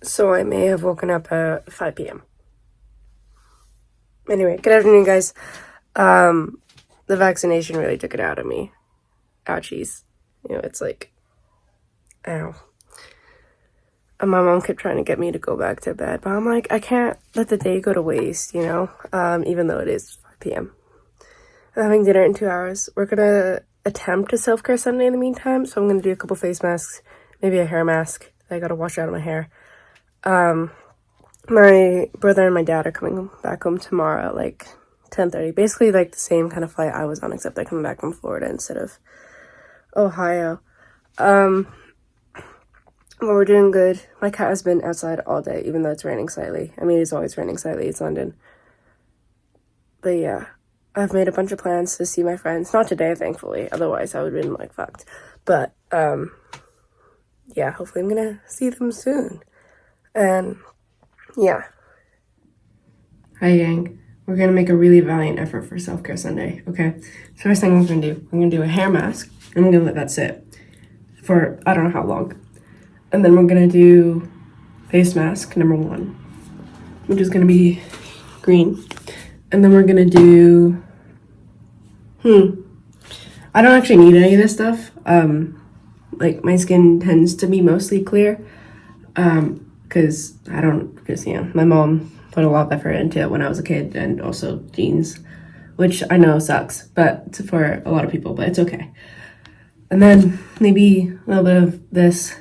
So I may have woken up at 5 p.m. Anyway, good afternoon, guys. The vaccination really took it out of me. Ouchies. It's like, ow. And my mom kept trying to get me to go back to bed, but I'm like, I can't let the day go to waste, even though it is 5 p.m. I'm having dinner in 2 hours. We're gonna attempt a self-care Sunday in the meantime, so I'm gonna do a couple face masks, maybe a hair mask that I gotta wash out of my hair. My brother and my dad are coming back home tomorrow at like 10:30. Basically like the same kind of flight I was on, except they're coming back from Florida instead of Ohio. Well, we're doing good. My cat has been outside all day, even though it's raining slightly. I mean, it's always raining slightly. It's London. But yeah, I've made a bunch of plans to see my friends. Not today, thankfully. Otherwise, I would have been like fucked. But yeah, hopefully I'm gonna see them soon. And yeah. Hi, gang. We're gonna make a really valiant effort for self-care Sunday, okay? So first thing I'm gonna do a hair mask. I'm gonna let that sit for I don't know how long. And then we're gonna do face mask number 1, which is gonna be green. And then we're gonna do, I don't actually need any of this stuff. Like my skin tends to be mostly clear. Because my mom put a lot of effort into it when I was a kid, and also genes, which I know sucks, but for a lot of people, but it's okay. And then maybe a little bit of this.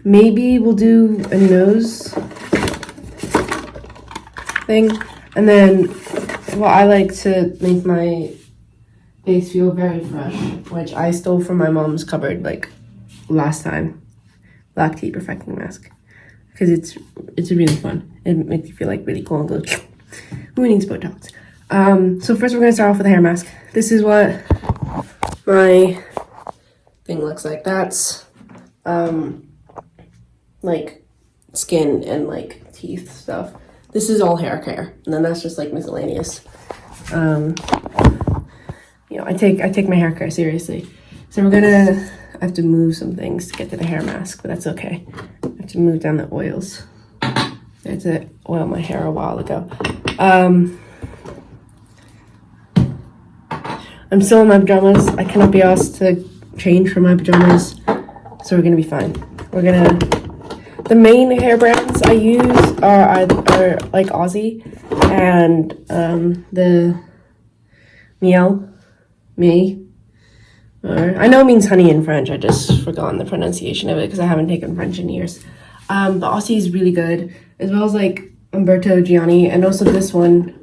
Maybe we'll do a nose thing. And then, well, I like to make my face feel very fresh, which I stole from my mom's cupboard like last time. Black tea perfecting mask. Because it's really fun. It makes you feel like really cool and go, who needs Botox? So first we're gonna start off with a hair mask. This is what my thing looks like. That's like skin and like teeth stuff. This is all hair care, and then that's just like miscellaneous. I take my hair care seriously. So I have to move some things to get to the hair mask, but that's okay. I have to move down the oils. I had to oil my hair a while ago. I'm still in my pajamas. I cannot be asked to change from my pajamas, so we're gonna be fine. The main hair brands I use are like Aussie and the Me. I know it means honey in French. I just forgotten the pronunciation of it because I haven't taken French in years. But Aussie is really good, as well as like Umberto Gianni, and also this one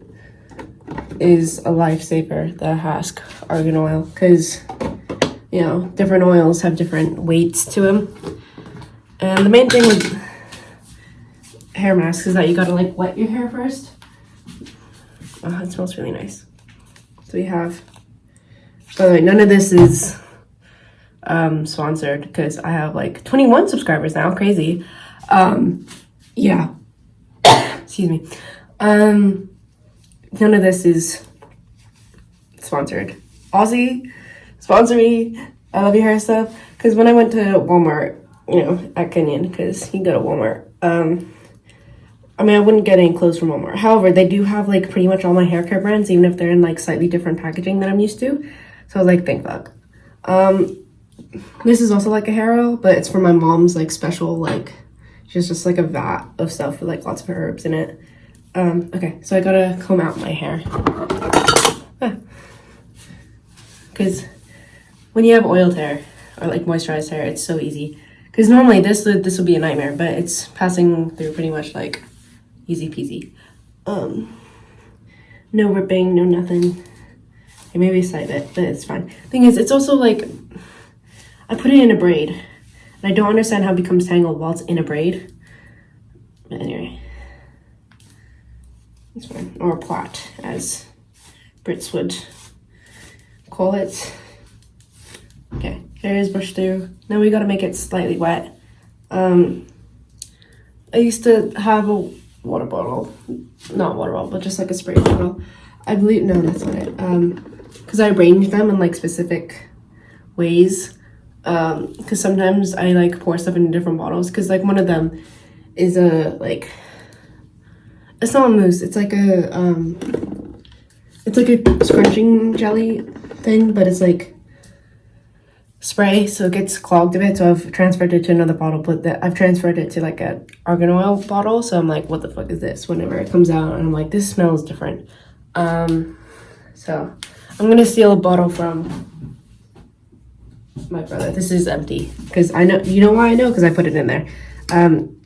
is a lifesaver, the Hask Argan Oil, because different oils have different weights to them. And the main thing with hair masks is that you gotta like wet your hair first. Oh, it smells really nice. So we have. By the way, none of this is sponsored because I have like 21 subscribers now. Crazy. Yeah. Excuse me. None of this is sponsored. Aussie, sponsor me. I love your hair stuff. Because when I went to Walmart, at Kenyon, because you go to Walmart, I wouldn't get any clothes from Walmart. However, they do have like pretty much all my hair care brands, even if they're in like slightly different packaging than I'm used to. So I was like, thank fuck. This is also like a hair oil, but it's for my mom's like special, like, she's just like a vat of stuff with like lots of herbs in it. Okay, so I gotta comb out my hair. Because when you have oiled hair or like moisturized hair, it's so easy. Because normally this would be a nightmare, but it's passing through pretty much like easy peasy. No ripping, no nothing. Maybe a side bit, but it's fine. Thing is, it's also like, I put it in a braid, and I don't understand how it becomes tangled while it's in a braid. But anyway, it's fine. Or a plait, as Brits would call it. Okay, hair is brushed through. Now we gotta make it slightly wet. I used to have a water bottle, not water bottle, but just like a spray bottle. I believe, no, that's not it. Because I arrange them in like specific ways. Because sometimes I like pour stuff in different bottles. Because like one of them is a like, it's not a mousse, it's like a scrunching jelly thing, but it's like spray, so it gets clogged a bit. So I've transferred it to another bottle, but I've transferred it to like a argan oil bottle. So I'm like, what the fuck is this? Whenever it comes out, and I'm like, this smells different. So I'm gonna steal a bottle from my brother. This is empty because I know, you know why I know? Because I put it in there.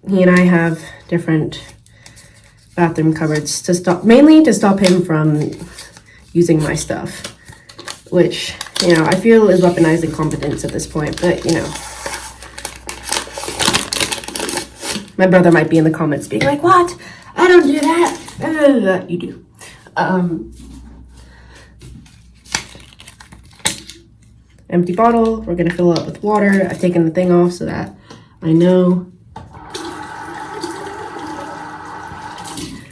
He and I have different bathroom cupboards to stop, mainly to stop him from using my stuff, which, you know, I feel is weaponizing competence at this point, but, you know, my brother might be in the comments being like, what? I don't do that. You do. Empty bottle. We're gonna fill it up with water. I've taken the thing off so that I know.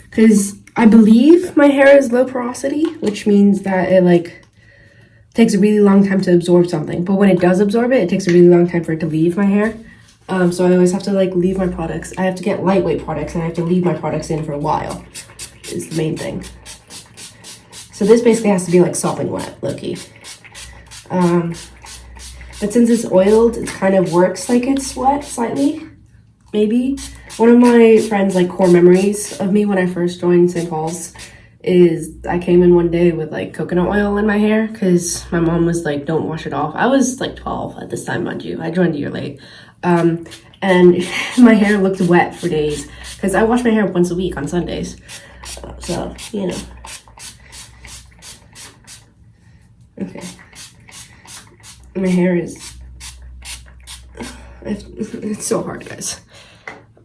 Because I believe my hair is low porosity, which means that it like takes a really long time to absorb something. But when it does absorb it, it takes a really long time for it to leave my hair. So I always have to like leave my products. I have to get lightweight products and I have to leave my products in for a while, is the main thing. So this basically has to be like sopping wet, low-key. But since it's oiled, it kind of works like it's wet slightly, maybe. One of my friends' like core memories of me when I first joined St. Paul's is I came in one day with like coconut oil in my hair because my mom was like, don't wash it off. I was like 12 at this time, mind you. I joined a year late. And my hair looked wet for days because I wash my hair once a week on Sundays. So, you know. Okay. My hair is, it's so hard, guys.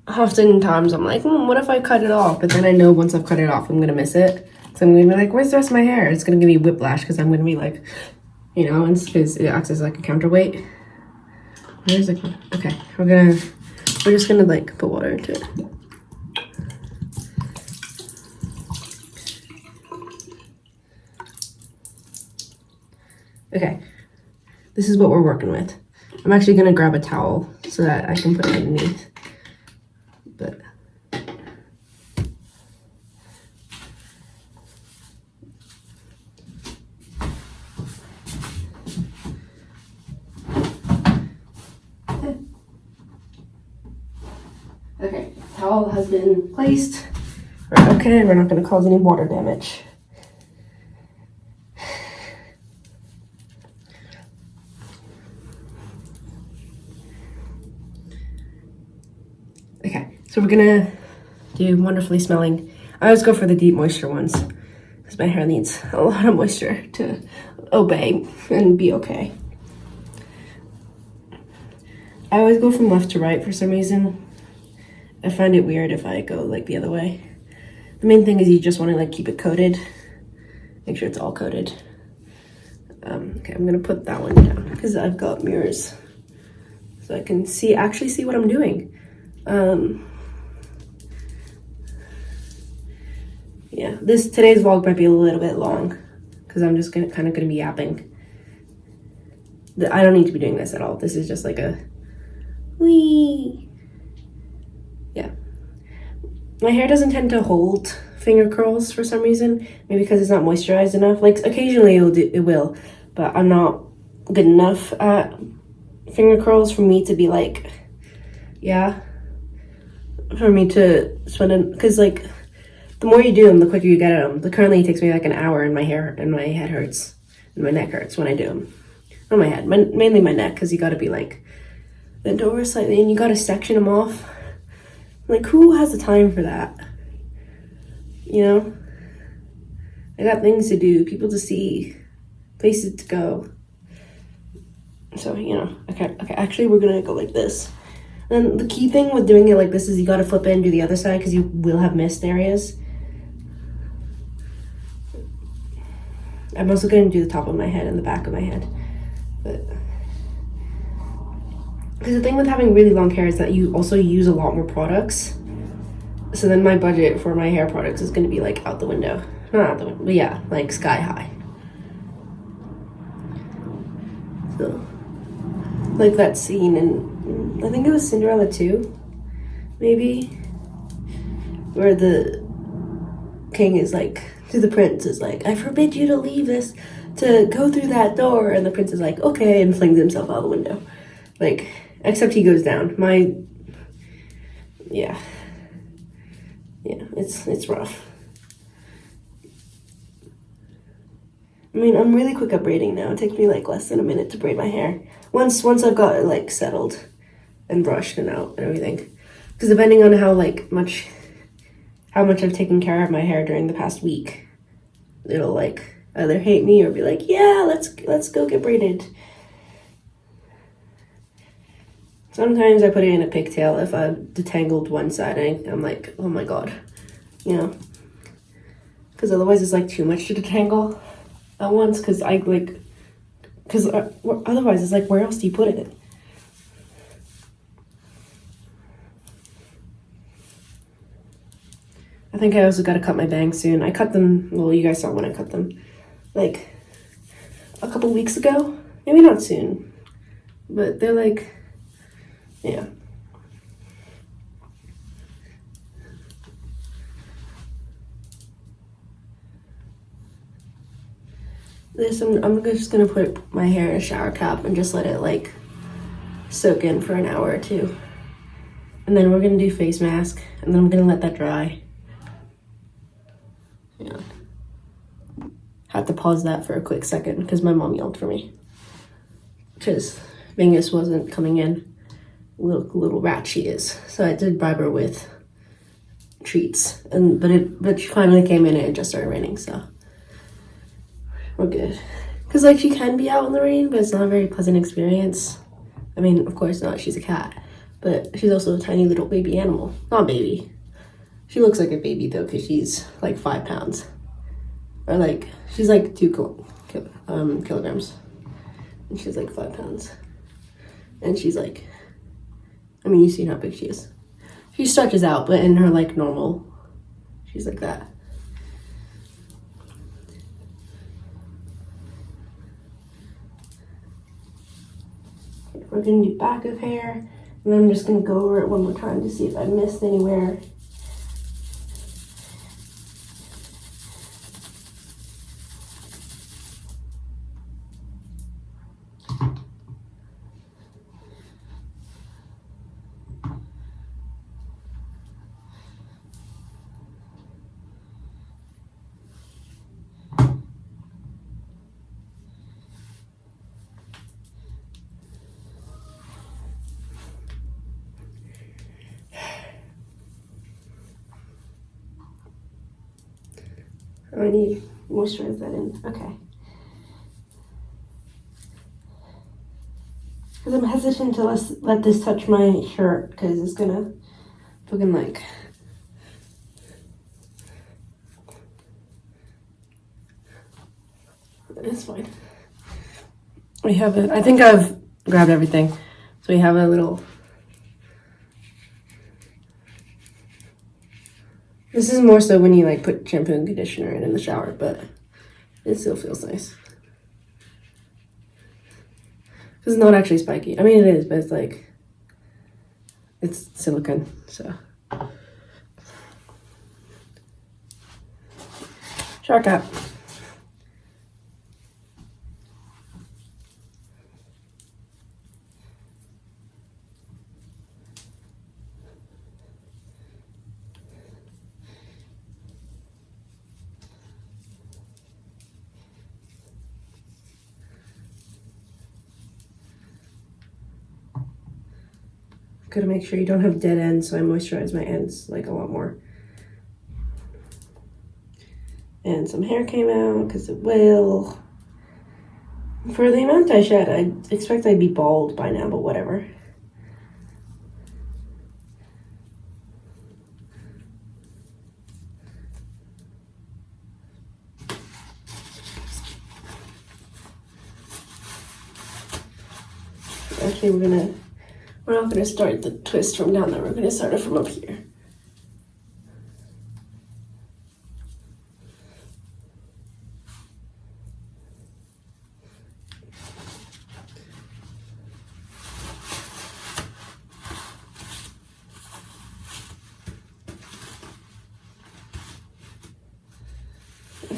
Oftentimes I'm like, what if I cut it off? But then I know once I've cut it off, I'm gonna miss it. So I'm gonna be like, where's the rest of my hair? It's gonna give me whiplash because I'm gonna be like, you know, because it acts as like a counterweight. Where's it? Okay, we're just gonna like put water into it. Okay, this is what we're working with. I'm actually gonna grab a towel so that I can put it underneath. But okay, towel has been placed. We're okay, we're not gonna cause any water damage. Okay, so we're gonna do wonderfully smelling. I always go for the deep moisture ones because my hair needs a lot of moisture to obey and be okay. I always go from left to right for some reason. I find it weird if I go like the other way. The main thing is you just want to like keep it coated. Make sure it's all coated. Okay, I'm gonna put that one down because I've got mirrors so I can actually see what I'm doing. Yeah, today's vlog might be a little bit long because I'm just kind of gonna be yapping. I don't need to be doing this at all. This is just like a wee. Yeah, my hair doesn't tend to hold finger curls for some reason. Maybe because it's not moisturized enough. Like occasionally it will, but I'm not good enough at finger curls for me to be like, yeah. For me to spend it, because like the more you do them, the quicker you get at them. Currently it takes me like an hour and my head hurts and my neck hurts when I do them. Not my head, mainly my neck, because you got to be like bent over slightly and you got to section them off. Like who has the time for that? You know, I got things to do, people to see, places to go. So, you know, okay, actually we're gonna go like this. And the key thing with doing it like this is you gotta flip it and do the other side because you will have missed areas. I'm also gonna do the top of my head and the back of my head. But because the thing with having really long hair is that you also use a lot more products. So then my budget for my hair products is gonna be like out the window. Not out the window, but yeah, like sky high. So, like that scene in, I think it was Cinderella 2, maybe, where the king is like, to the prince is like, I forbid you to leave this, to go through that door, and the prince is like, okay, and flings himself out the window. Like, except he goes down. Yeah, it's rough. I mean, I'm really quick at braiding now. It takes me like less than a minute to braid my hair. Once I've got it like settled and brushed and out and everything. Because depending on how much I've taken care of my hair during the past week, it'll like either hate me or be like, yeah, let's go get braided. Sometimes I put it in a pigtail if I've detangled one side. I'm like, oh my god, you know, because otherwise it's like too much to detangle at once. Because otherwise it's like, where else do you put it? I think I also got to cut my bangs soon. I cut them, well, you guys saw when I cut them, like a couple weeks ago. Maybe not soon, but they're like, yeah. I'm just gonna put my hair in a shower cap and just let it like soak in for an hour or two. And then we're gonna do face mask, and then I'm gonna let that dry. Yeah. Had to pause that for a quick second because my mom yelled for me. Because Venus wasn't coming in. Little rat she is. So I did bribe her with treats. But she finally came in and it just started raining, so we're good. Because like she can be out in the rain, but it's not a very pleasant experience. I mean, of course not, she's a cat. But she's also a tiny little baby animal. Not baby. She looks like a baby though, because she's like 5 pounds. Or like, she's like 2 kilograms. And she's like 5 pounds. And she's like, I mean, you've seen how big she is. She stretches out, but in her like normal, she's like that. We're gonna do back of hair, and then I'm just gonna go over it one more time to see if I missed anywhere. Oh, I need to moisturize that in. Okay. Because I'm hesitant to let this touch my shirt because it's gonna fucking like. It's fine. We have it. I think I've grabbed everything. So we have a little. This is more so when you like put shampoo and conditioner in the shower, but it still feels nice. It's not actually spiky. I mean, it is, but it's like, it's silicone, so. Shower cap. Gotta make sure you don't have dead ends, so I moisturize my ends like a lot more. And some hair came out, because it will. For the amount I shed, I expect I'd be bald by now, but whatever. Actually, we're not gonna start the twist from down there, we're gonna start it from up here.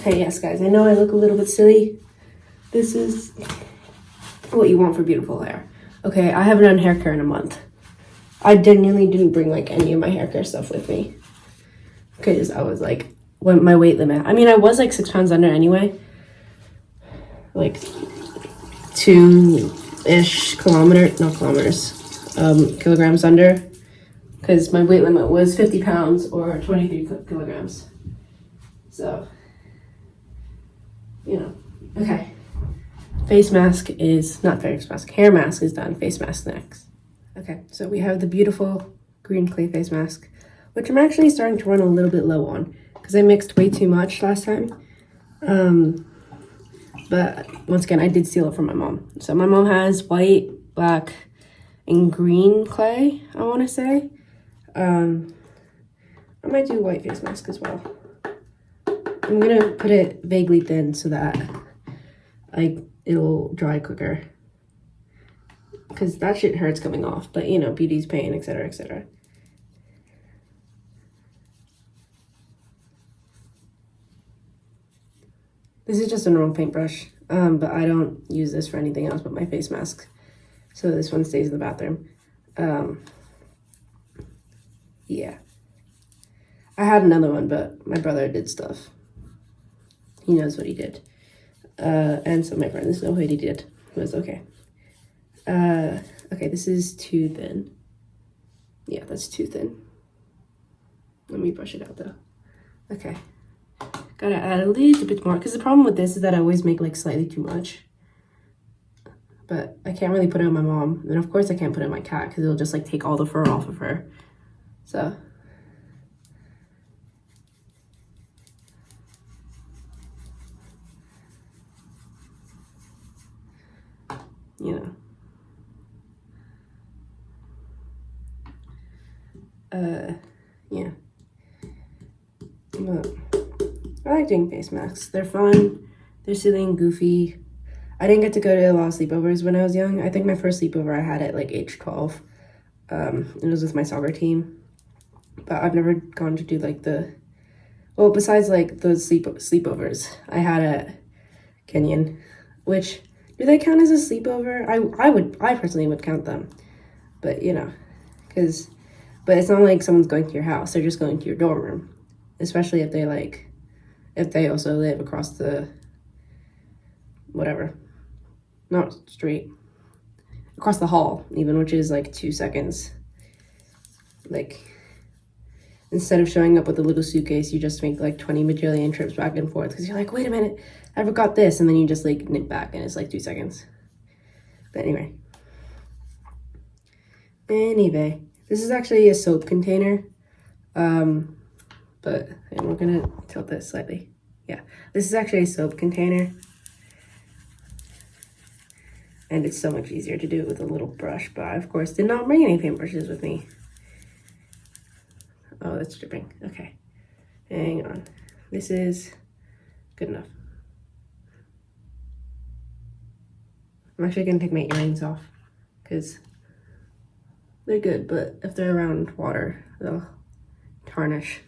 Okay, yes, guys, I know I look a little bit silly. This is what you want for beautiful hair. Okay, I haven't done hair care in a month. I genuinely didn't bring like any of my hair care stuff with me because I was like, my weight limit. I mean, I was like 6 pounds under anyway, like 2-ish kilograms under, because my weight limit was 50 pounds or 23 kilograms. So, you know, okay. Face mask is, not face mask, hair mask is done, face mask next. Okay, so we have the beautiful green clay face mask, which I'm actually starting to run a little bit low on because I mixed way too much last time. But once again, I did steal it from my mom. So my mom has white, black, and green clay, I want to say. I might do white face mask as well. I'm gonna put it vaguely thin so that it'll dry quicker. Because that shit hurts coming off, but you know, beauty's pain, etc., etc. This is just a normal paintbrush, but I don't use this for anything else but my face mask. So this one stays in the bathroom. Yeah. I had another one, but my brother did stuff. He knows what he did. And so my friends know what he did. It was okay. Okay, this is too thin. Yeah, that's too thin. Let me brush it out though. Okay. Gotta add a little bit more, because the problem with this is that I always make like slightly too much. But I can't really put it on my mom. And of course I can't put it on my cat because it'll just like take all the fur off of her. So. You know. Yeah. But I like doing face masks. They're fun. They're silly and goofy. I didn't get to go to a lot of sleepovers when I was young. I think my first sleepover I had at like age 12. It was with my soccer team. But I've never gone to do like well, besides like those sleepovers I had at Kenyon, which, do they count as a sleepover? I personally would count them. But you know, but it's not like someone's going to your house. They're just going to your dorm room. Especially if they also live across the, whatever, not street, across the hall even, which is like 2 seconds. Like, instead of showing up with a little suitcase, you just make like 20 bajillion trips back and forth because you're like, wait a minute, I forgot this, and then you just like nip back and it's like 2 seconds. But anyway, this is actually a soap container. But and we're gonna tilt this slightly. Yeah, this is actually a soap container. And it's so much easier to do it with a little brush, but I, of course, did not bring any paintbrushes with me. Oh, that's dripping. Okay, hang on. This is good enough. I'm actually gonna take my earrings off because they're good, but if they're around water, they'll tarnish.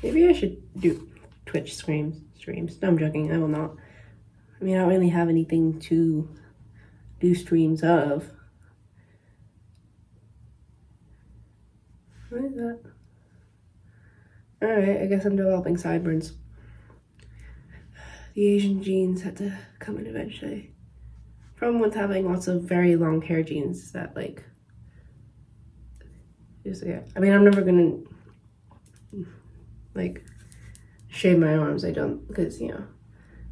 Maybe I should do Twitch streams. No, I'm joking. I will not. I mean, I don't really have anything to do streams of. What is that? Alright, I guess I'm developing sideburns. The Asian genes had to come in eventually. Problem with having lots of very long hair genes is that, like, I mean, I'm never gonna like shave my arms. I don't, because you know,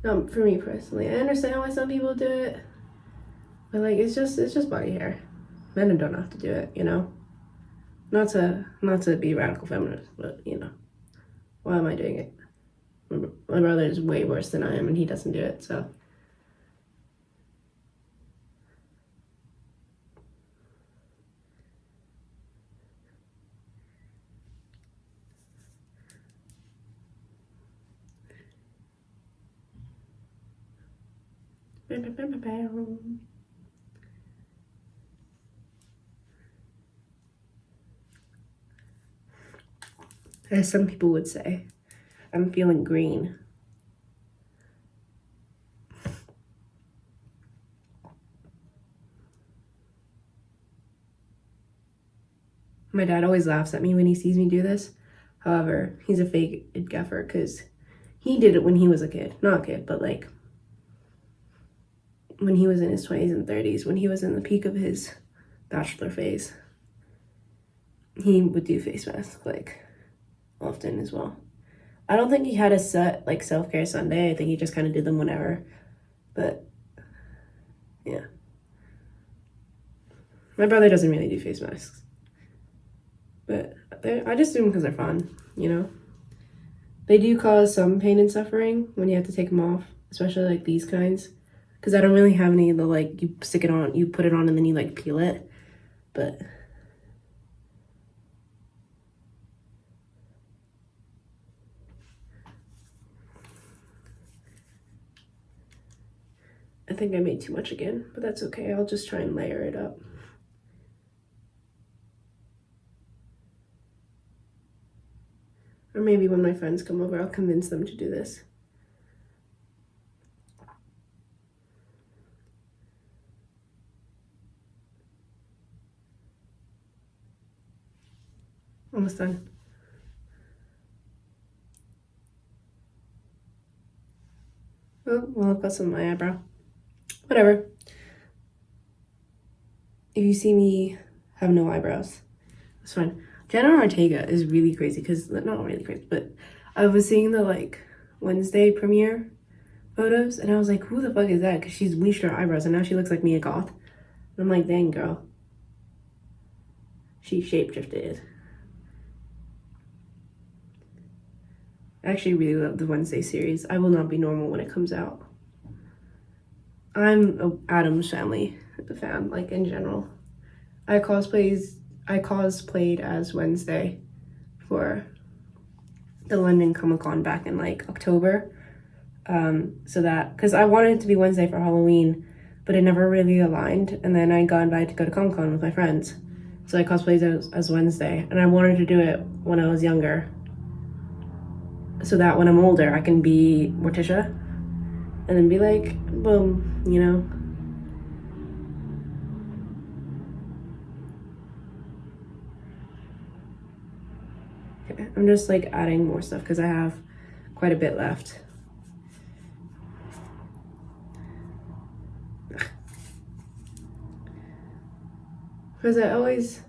not for me personally. I understand why some people do it, but like it's just body hair. Men don't have to do it, you know. Not to be radical feminist, but you know, why am I doing it? My brother is way worse than I am, and he doesn't do it, so. as some people would say. I'm feeling green. My dad always laughs at me when he sees me do this. However, he's a fake gaffer because he did it when he was a kid. Not a kid, but like when he was in his 20s and 30s, when he was in the peak of his bachelor phase. He would do face masks like often as well. I don't think he had a set like self-care Sunday. I think he just kind of did them whenever. But yeah. My brother doesn't really do face masks. But I just do them because they're fun, you know? They do cause some pain and suffering when you have to take them off, especially like these kinds. Because I don't really have any of the like, you stick it on, you put it on and then you like peel it. But I think I made too much again, but that's okay. I'll just try and layer it up. Or maybe when my friends come over, I'll convince them to do this. Almost done. Oh, well, I've got some on my eyebrow. Whatever. If you see me have no eyebrows, it's fine. Jenna Ortega is really crazy because, not really crazy, but I was seeing the like Wednesday premiere photos and I was like, who the fuck is that? Because she's bleached her eyebrows and now she looks like Mia Goth. And I'm like, dang girl. She shapeshifted. I actually really love the Wednesday series. I Will Not Be Normal when it comes out. I'm a Addams Family fan, like in general. I cosplayed as Wednesday for the London Comic Con back in like October. So that, because I wanted it to be Wednesday for Halloween, but it never really aligned. And then I got invited to go to Comic Con with my friends. So I cosplayed as Wednesday. And I wanted to do it when I was younger, so that when I'm older, I can be Morticia and then be like, boom, you know? Okay, I'm just like adding more stuff because I have quite a bit left. Because I always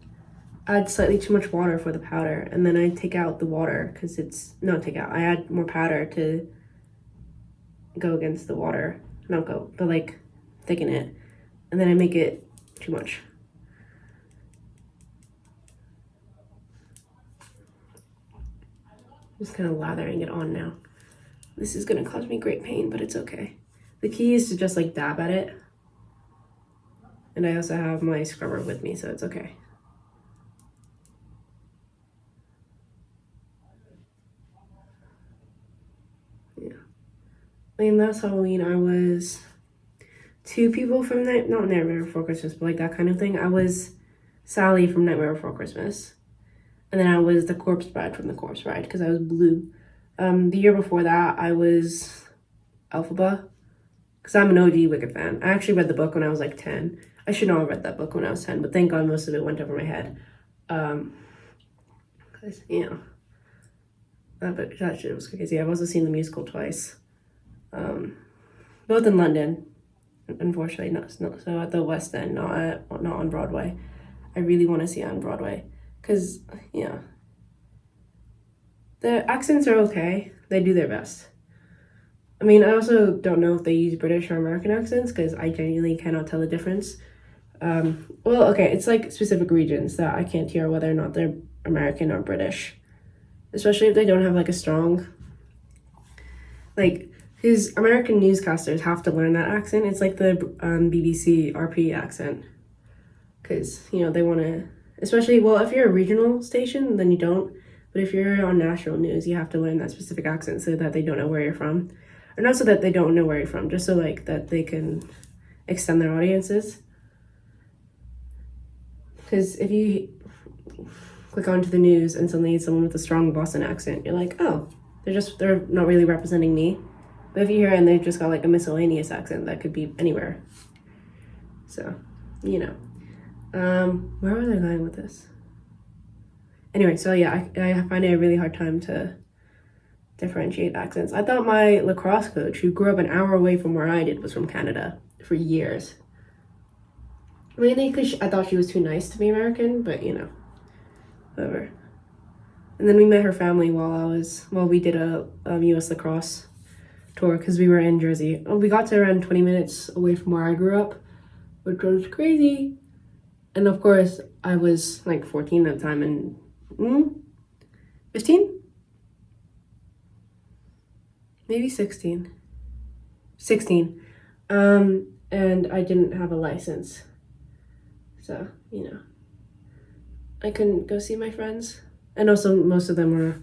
add slightly too much water for the powder and then I take out the water because I add more powder to go against the water, but like thicken it, and then I make it too much. Just kind of lathering it on now. This is gonna cause me great pain, but it's okay. The key is to just like dab at it. And I also have my scrubber with me, so it's okay. I mean, last Halloween, I was two people from not Nightmare Before Christmas, but like that kind of thing. I was Sally from Nightmare Before Christmas. And then I was the Corpse Bride from The Corpse Bride because I was blue. The year before that, I was Elphaba because I'm an OG Wicked fan. I actually read the book when I was like 10. I should not have read that book when I was 10, but thank God most of it went over my head. Because, you know, but that shit was crazy. I've also seen the musical twice. Both in London, unfortunately, not so at the West End, not on Broadway. I really want to see it on Broadway because, yeah, the accents are okay. They do their best. I mean, I also don't know if they use British or American accents because I genuinely cannot tell the difference. Well, okay, it's like specific regions that I can't hear whether or not they're American or British, especially if they don't have like a strong, like, because American newscasters have to learn that accent. It's like the BBC RP accent. Because, you know, they want to, especially, well, if you're a regional station, then you don't. But if you're on national news, you have to learn that specific accent so that they don't know where you're from. Or not so that they don't know where you're from, just so, like, that they can extend their audiences. Because if you, click onto the news and suddenly it's someone with a strong Boston accent. You're like, oh, they're not really representing me. But if you hear and they've just got like a miscellaneous accent, that could be anywhere. So, you know. Where was I going with this? Anyway, so yeah, I find it a really hard time to differentiate accents. I thought my lacrosse coach, who grew up an hour away from where I did, was from Canada for years. Mainly because I thought she was too nice to be American, but you know, whatever. And then we met her family while we did a U.S. lacrosse tour because we were in Jersey. We got to around 20 minutes away from where I grew up, which was crazy. And of course, I was like 14 at the time and 15? Maybe 16. 16. And I didn't have a license. So, you know, I couldn't go see my friends. And also most of them were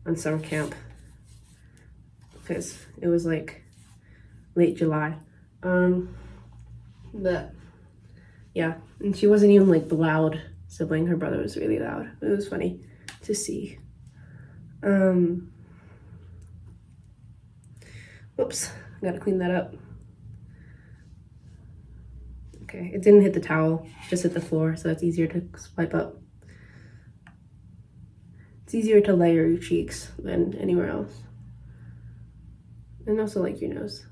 on summer camp because it was like late July. But yeah, and she wasn't even like the loud sibling. Her brother was really loud. It was funny to see. Whoops, I gotta clean that up. Okay, it didn't hit the towel, just hit the floor, so that's easier to swipe up. It's easier to layer your cheeks than anywhere else. And also like your nose.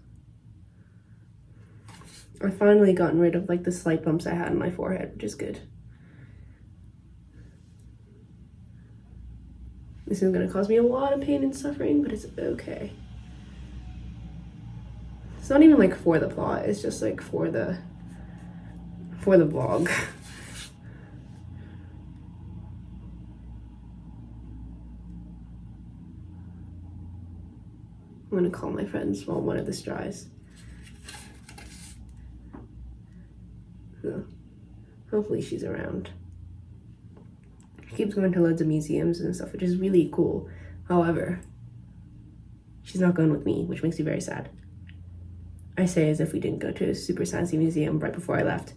I've finally gotten rid of like the slight bumps I had on my forehead, which is good. This is gonna cause me a lot of pain and suffering, but it's okay. It's not even like for the plot, it's just like for the vlog. I'm gonna call my friends while one of this dries. So, hopefully she's around. She keeps going to loads of museums and stuff, which is really cool. However, she's not going with me, which makes me very sad. I say as if we didn't go to a super sciencey museum right before I left.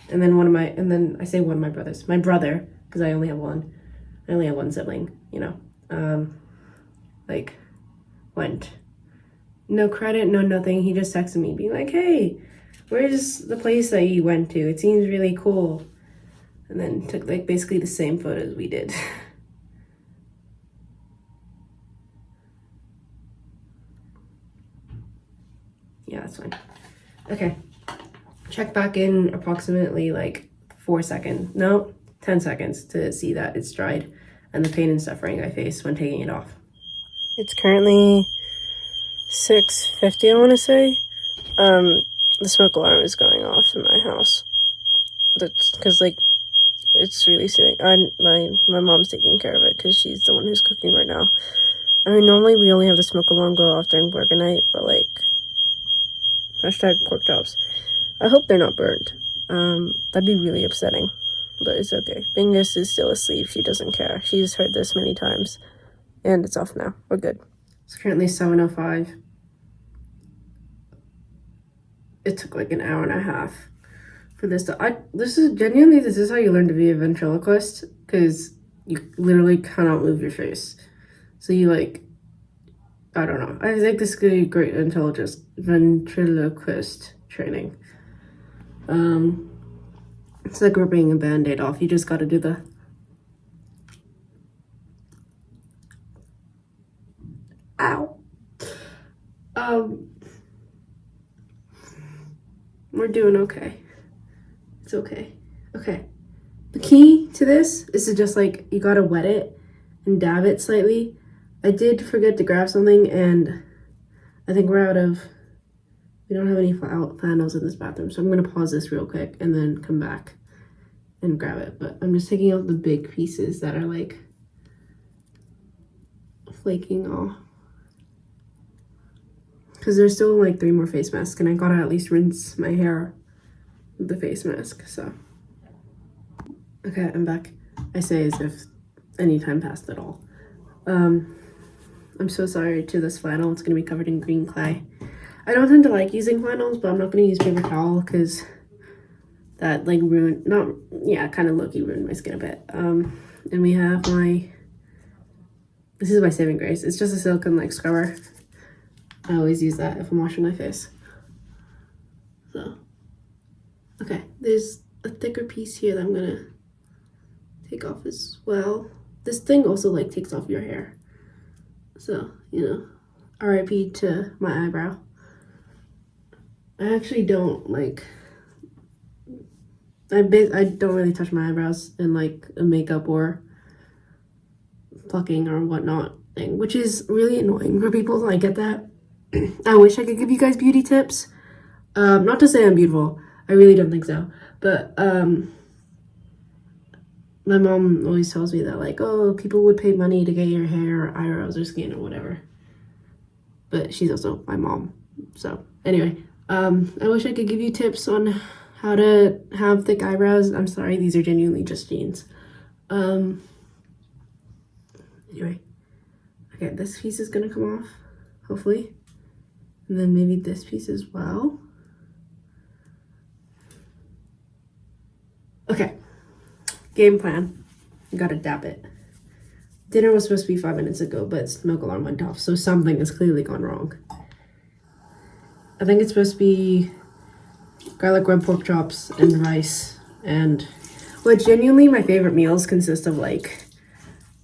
And then I say one of my brothers. My brother, because I only have one. I only have one sibling, you know. Like, went. No credit, no nothing. He just texted me being like, hey, where's the place that you went to? It seems really cool. And then took like basically the same photos we did. Yeah, that's fine. Okay. Check back in approximately like 10 seconds to see that it's dried and the pain and suffering I face when taking it off. It's currently 6:50, I want to say. The smoke alarm is going off in my house. That's because like it's really silly. My mom's taking care of it because she's the one who's cooking right now. I mean, normally we only have the smoke alarm go off during burger night, but like #pork chops. I hope they're not burned. That'd be really upsetting, but it's okay. Bingus is still asleep. She doesn't care. She's heard this many times, and it's off now. We're good. It's currently 7:05. It took like an hour and a half for this to. This is how you learn to be a ventriloquist, because you literally cannot move your face. So you like, I don't know. I think this could be great ventriloquist training. It's like ripping a band-aid off. You just gotta do the ow. We're doing okay. It's okay. Okay. The key to this is to just like, you gotta wet it and dab it slightly. I did forget to grab something and I think we don't have any flannels in this bathroom, so I'm gonna pause this real quick and then come back and grab it. But I'm just taking out the big pieces that are like flaking off. Because there's still like 3 more face masks and I gotta at least rinse my hair with the face mask, so. Okay, I'm back. I say as if any time passed at all. I'm so sorry to this flannel. It's gonna be covered in green clay. I don't tend to like using flannels, but I'm not gonna use paper towel because that like ruined, not, yeah, kind of low-key ruined my skin a bit. And we have this is my saving grace. It's just a silicone like scrubber. I always use that if I'm washing my face. So, okay, there's a thicker piece here that I'm gonna take off as well. This thing also like takes off your hair. So, you know, RIP to my eyebrow. I actually don't like, I don't really touch my eyebrows in like a makeup or plucking or whatnot thing, which is really annoying for people. I get that. I wish I could give you guys beauty tips. Not to say I'm beautiful. I really don't think so. But my mom always tells me that like, oh, people would pay money to get your hair or eyebrows or skin or whatever. But she's also my mom. So anyway, I wish I could give you tips on how to have thick eyebrows. I'm sorry, these are genuinely just jeans. Anyway, okay, this piece is gonna come off, hopefully. And then maybe this piece as well. Okay, game plan. You gotta dab it. Dinner was supposed to be 5 minutes ago, but smoke alarm went off, so something has clearly gone wrong. I think it's supposed to be garlic bread, pork chops, and rice. And well, genuinely, my favorite meals consist of like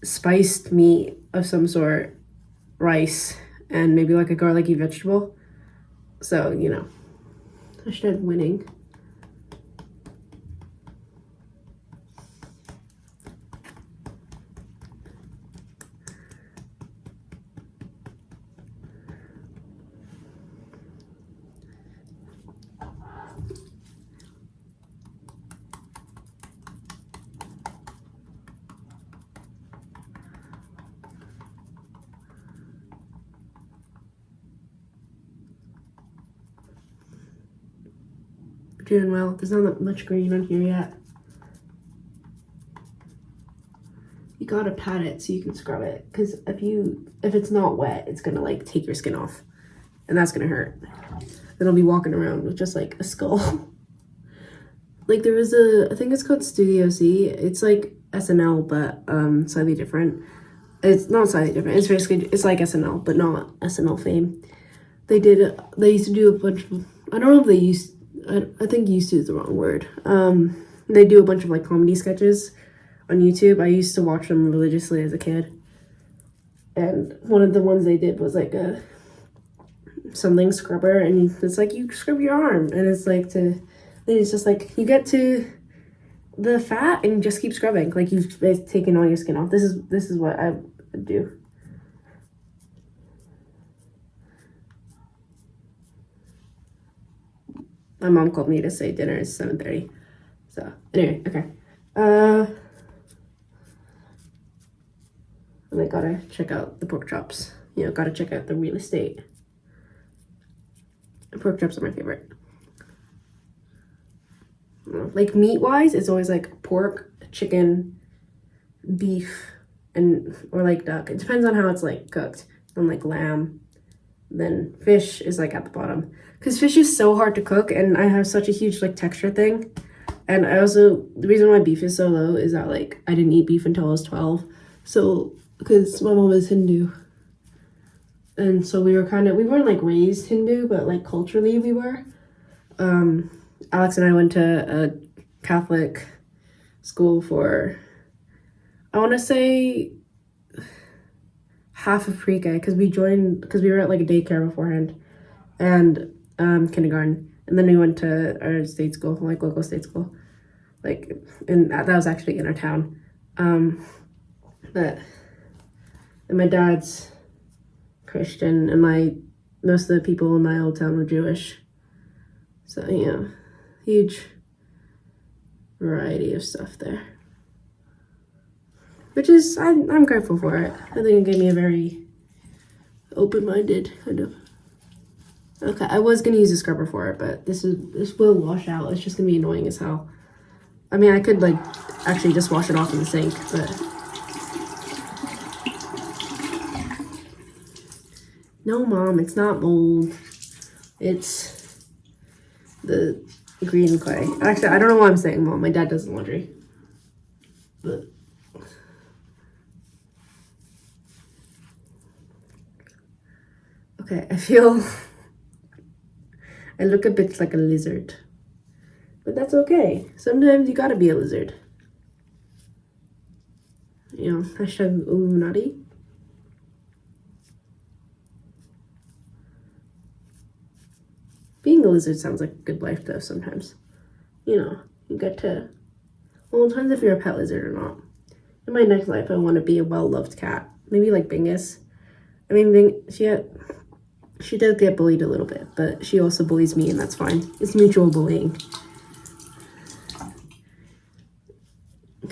spiced meat of some sort, rice, and maybe like a garlicky vegetable. So, you know, I should have winning. Doing well. There's not that much green on here yet. You gotta pat it so you can scrub it, because if it's not wet, it's gonna like take your skin off, and that's gonna hurt. Then I'll be walking around with just like a skull. Like there was I think it's called Studio C. It's like SNL but slightly different. It's not slightly different. It's basically, it's like SNL but not SNL fame. They used to do a bunch of, I don't know if they used, I think used to is the wrong word. They do a bunch of like comedy sketches on YouTube. I used to watch them religiously as a kid. And one of the ones they did was like a something scrubber, and it's like you scrub your arm, and it's like it's just like you get to the fat and you just keep scrubbing like you've taken all your skin off. This is what I would do. My mom called me to say dinner is 7:30. So anyway, okay. And I gotta check out the pork chops. You know, gotta check out the real estate. Pork chops are my favorite. Like meat-wise, it's always like pork, chicken, beef, or like duck. It depends on how it's like cooked. And like lamb. Then fish is like at the bottom. Because fish is so hard to cook, and I have such a huge like texture thing. And I also, the reason why beef is so low is that like I didn't eat beef until I was 12. So, because my mom is Hindu. And so we weren't like raised Hindu, but like culturally we were. Alex and I went to a Catholic school for, I want to say half of pre-K, because we were at like a daycare beforehand and kindergarten, and then we went to our state school, like local state school, like, and that was actually in our town. And my dad's Christian, and most of the people in my old town were Jewish. So yeah, huge variety of stuff there, which is, I'm grateful for it. I think it gave me a very open-minded kind of. Okay, I was gonna use a scrubber for it, but this will wash out. It's just gonna be annoying as hell. I mean, I could like actually just wash it off in the sink, but no, Mom, it's not mold. It's green clay. Actually, I don't know why I'm saying mom. My dad does the laundry. But okay, I feel I look a bit like a lizard. But that's okay. Sometimes you gotta be a lizard. You know, hashtag Illuminati. Being a lizard sounds like a good life though sometimes. You know, you get to, well, it depends if you're a pet lizard or not. In my next life, I want to be a well-loved cat. Maybe like Bingus. I mean, she does get bullied a little bit, but she also bullies me, and that's fine. It's mutual bullying.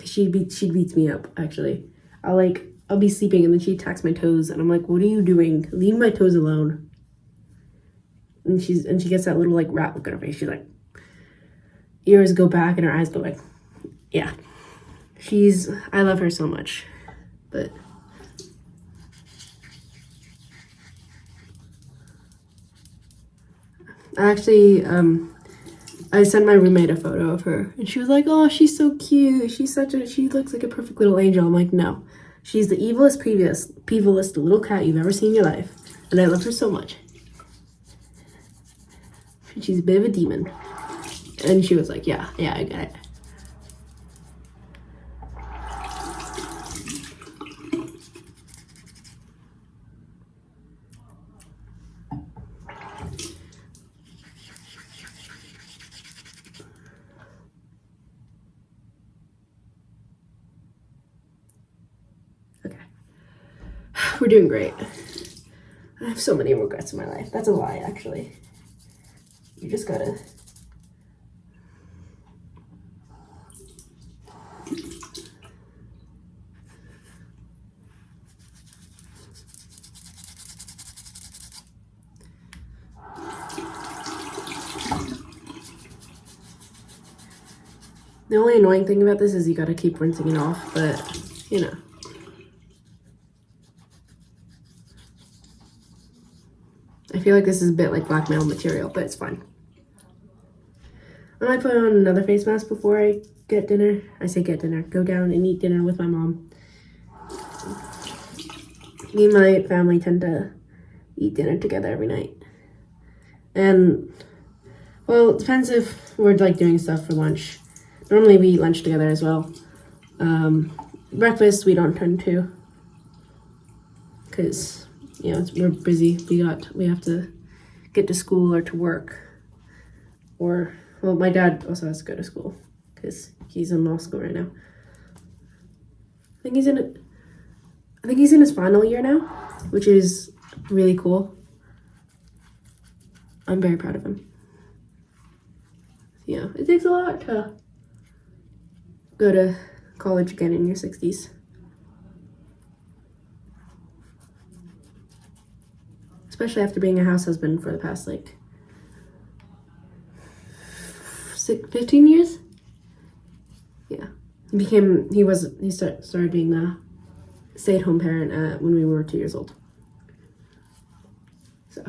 She beats me up, actually. I'll be sleeping, and then she attacks my toes, and I'm like, what are you doing? Leave my toes alone. And she gets that little like rat look on her face. She's like, ears go back and her eyes go back. Yeah. I love her so much. But actually, I sent my roommate a photo of her, and she was like, oh, she's so cute. She looks like a perfect little angel. I'm like, no. She's the peevilest little cat you've ever seen in your life. And I love her so much. She's a bit of a demon. And she was like, yeah, I get it. Okay. We're doing great. I have so many regrets in my life. That's a lie, actually. You just gotta... The only annoying thing about this is you gotta keep rinsing it off, but, you know. I feel like this is a bit like blackmail material, but it's fine. I might put on another face mask before I get dinner. I say get dinner. Go down and eat dinner with my mom. Me and my family tend to eat dinner together every night. And, well, it depends if we're, like, doing stuff for lunch. Normally we eat lunch together as well. Breakfast we don't tend to. Because, you know, we're busy. We have to get to school or to work. Or, well, my dad also has to go to school. Because he's in law school right now. I think he's in his final year now, which is really cool. I'm very proud of him. Yeah, it takes a lot to go to college again in your 60s. Especially after being a house husband for the past, like, 15 years? Yeah. He started being a stay-at-home parent when we were 2 years old. So.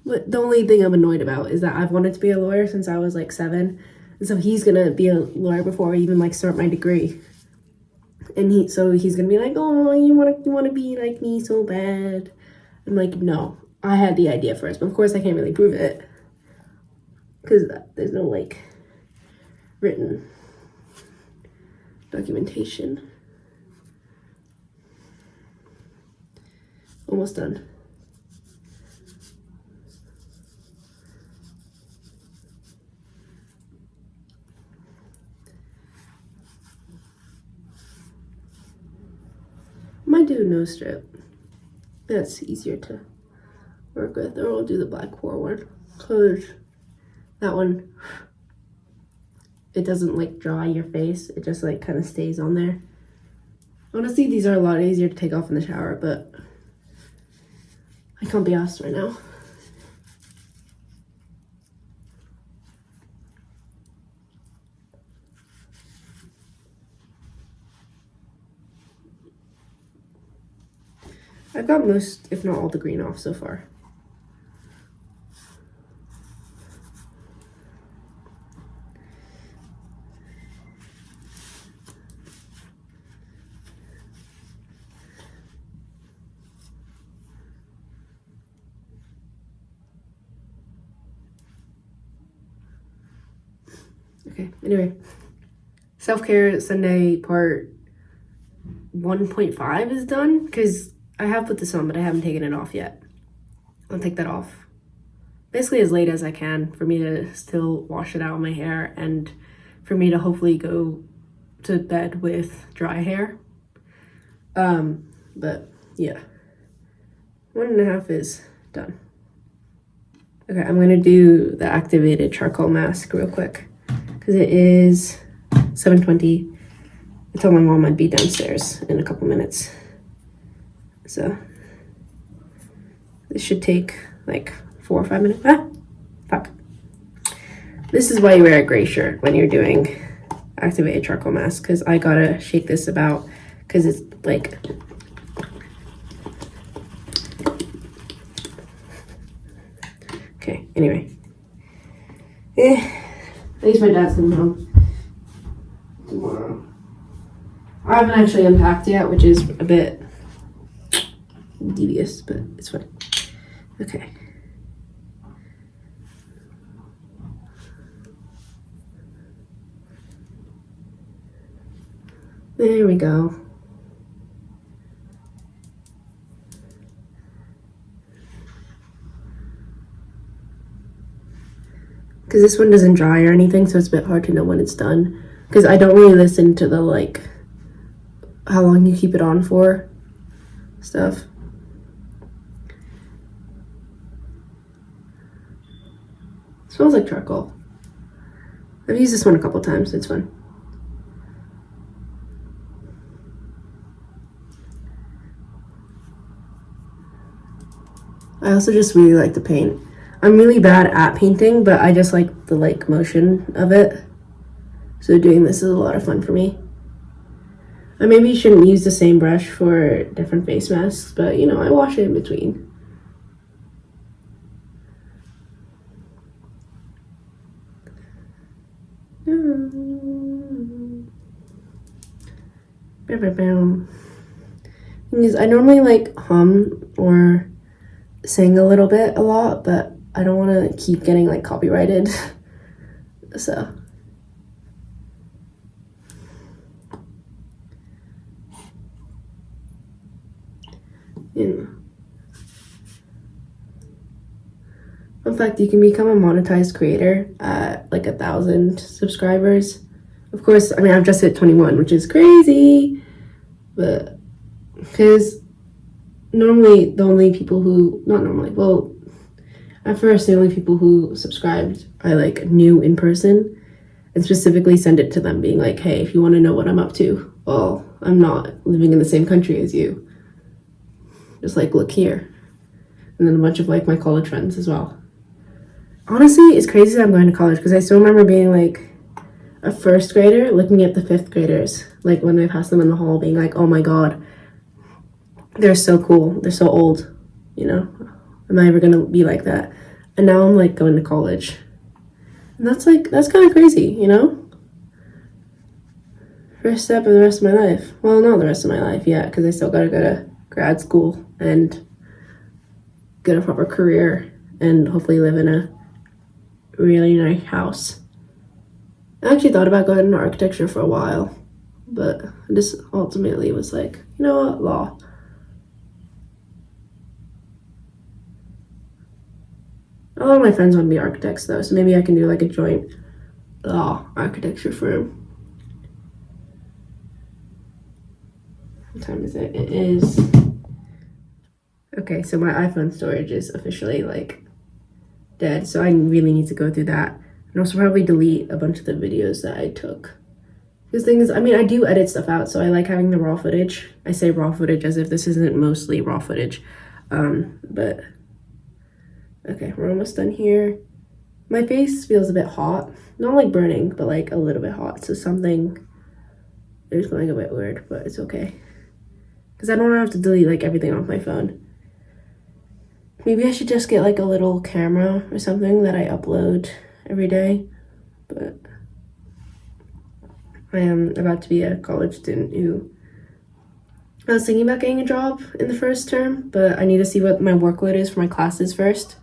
But the only thing I'm annoyed about is that I've wanted to be a lawyer since I was like 7. And so he's gonna be a lawyer before I even like start my degree. And he's gonna be like, oh, you wanna be like me so bad. I'm like, no, I had the idea first, but of course I can't really prove it. Because there's no like written documentation. Almost done. Might do a nose strip. That's easier to work with, or we'll do the black core one. Cause that one, it doesn't like dry your face. It just like kind of stays on there. Honestly, these are a lot easier to take off in the shower, but I can't be asked right now. I've got most, if not all, the green off so far. Okay, anyway. Self-care Sunday part 1.5 is done because I have put this on, but I haven't taken it off yet. I'll take that off basically as late as I can for me to still wash it out of my hair and for me to hopefully go to bed with dry hair. But yeah, 1.5 is done. Okay, I'm gonna do the activated charcoal mask real quick because it is 7:20. I told my mom I'd be downstairs in a couple minutes. So this should take like 4 or 5 minutes. Ah, fuck. This is why you wear a gray shirt when you're doing activated charcoal mask, because I gotta shake this about because it's like okay, anyway. At least my dad's coming home tomorrow. I haven't actually unpacked yet, which is a bit devious, but it's fine. Okay. There we go. Because this one doesn't dry or anything, so it's a bit hard to know when it's done. Because I don't really listen to the, like, how long you keep it on for stuff. It smells like charcoal. I've used this one a couple times, it's fun. I also just really like the paint. I'm really bad at painting, but I just like the motion of it. So doing this is a lot of fun for me. I maybe shouldn't use the same brush for different face masks, but you know, I wash it in between. Thing is, I normally like hum or sing a little bit a lot, but I don't want to keep getting like copyrighted. So you know. In fact, you can become a monetized creator at like 1,000 subscribers. Of course, I mean, I've just hit 21, which is crazy, but because normally the only people who, not normally, well, at first the only people who subscribed I like knew in person and specifically send it to them being like, hey, if you want to know what I'm up to, well, I'm not living in the same country as you. Just like, look here. And then a bunch of like my college friends as well. Honestly, it's crazy that I'm going to college because I still remember being like a first grader looking at the fifth graders, like when I passed them in the hall being like, oh my god, they're so cool, they're so old, you know, am I ever gonna be like that? And now I'm like going to college, and that's kind of crazy, you know. First step of the rest of my life. Well, not the rest of my life yet, because I still gotta go to grad school and get a proper career and hopefully live in a really nice house. I actually thought about going into architecture for a while, but I just ultimately was like, you know what, law. A lot of my friends want to be architects though, so maybe I can do like a joint law architecture firm. What time is it? It is... Okay, so my iPhone storage is officially like dead, so I really need to go through that. And also probably delete a bunch of the videos that I took. Because the thing is, I mean, I do edit stuff out, so I like having the raw footage. I say raw footage as if this isn't mostly raw footage. But, okay, we're almost done here. My face feels a bit hot. Not like burning, but like a little bit hot. So something is going a bit weird, but it's okay. Because I don't want to have to delete like everything off my phone. Maybe I should just get like a little camera or something that I upload every day. But I am about to be a college student who... I was thinking about getting a job in the first term, but I need to see what my workload is for my classes first.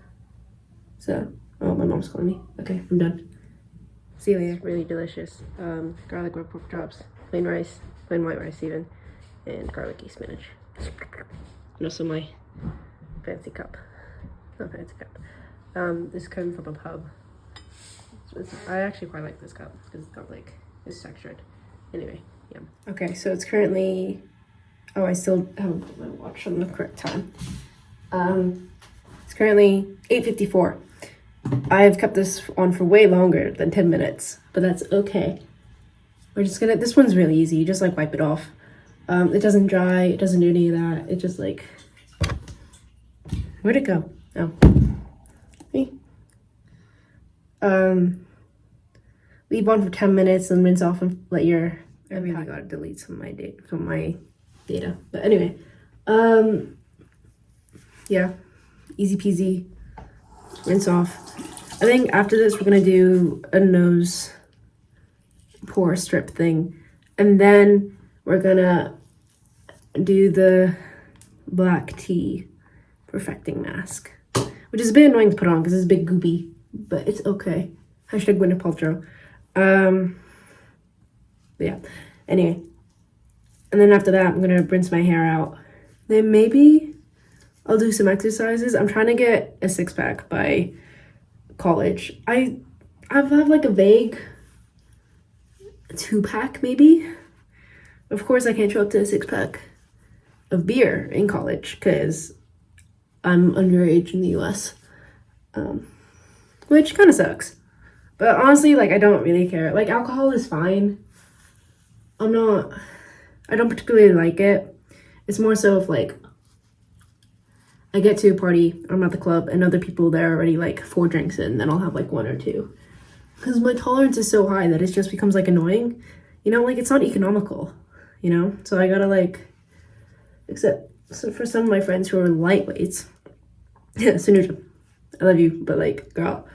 So, oh, my mom's calling me. Okay, I'm done. See you later. Really delicious. Garlic bread pork chops, plain rice, plain white rice even, and garlicky spinach. And also my fancy cup. Not fancy cup. This comes from a pub. I actually quite like this cup because it's got like, it's textured. Anyway, yum. Okay, so it's currently, oh, I still haven't put my watch on the correct time. It's currently 8:54. I've kept this on for way longer than 10 minutes, but that's okay. We're just gonna, this one's really easy. You just like wipe it off. It doesn't dry, it doesn't do any of that. It just like, where'd it go? Oh. Me. Leave on for 10 minutes and rinse off and let your, I really gotta delete some of my data. But anyway, yeah, easy peasy, rinse off. I think after this, we're gonna do a nose pore strip thing. And then we're gonna do the black tea perfecting mask, which is a bit annoying to put on because it's a bit goopy, but it's okay. Hashtag Gwyneth Paltrow. But yeah, anyway. And then after that, I'm gonna rinse my hair out. Then maybe I'll do some exercises. I'm trying to get a six-pack by college. I have like a vague 2-pack maybe. Of course, I can't show up to a 6-pack of beer in college because I'm underage in the US, which kind of sucks. But honestly, like, I don't really care. Like, alcohol is fine. I don't particularly like it. It's more so if, like, I get to a party, I'm at the club, and other people there are already, like, 4 drinks in, then I'll have, like, 1 or 2. Because my tolerance is so high that it just becomes, like, annoying. You know, like, it's not economical, you know? So I gotta, like, so for some of my friends who are lightweights, Sunuja, I love you, but, like, girl,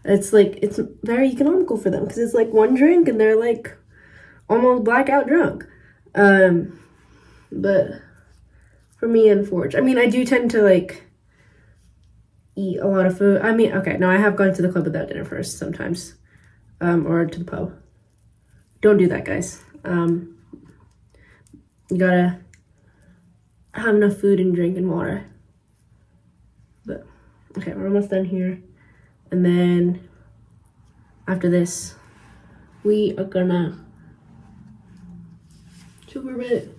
it's like, it's very economical for them because it's like 1 drink and they're like almost blackout drunk. But for me and Forge, I mean, I do tend to like eat a lot of food. I mean, okay, no, I have gone to the club without dinner first sometimes, or to the pub. Don't do that, guys. You gotta have enough food and drink and water. But okay, we're almost done here. And then after this, we are gonna chill for a bit.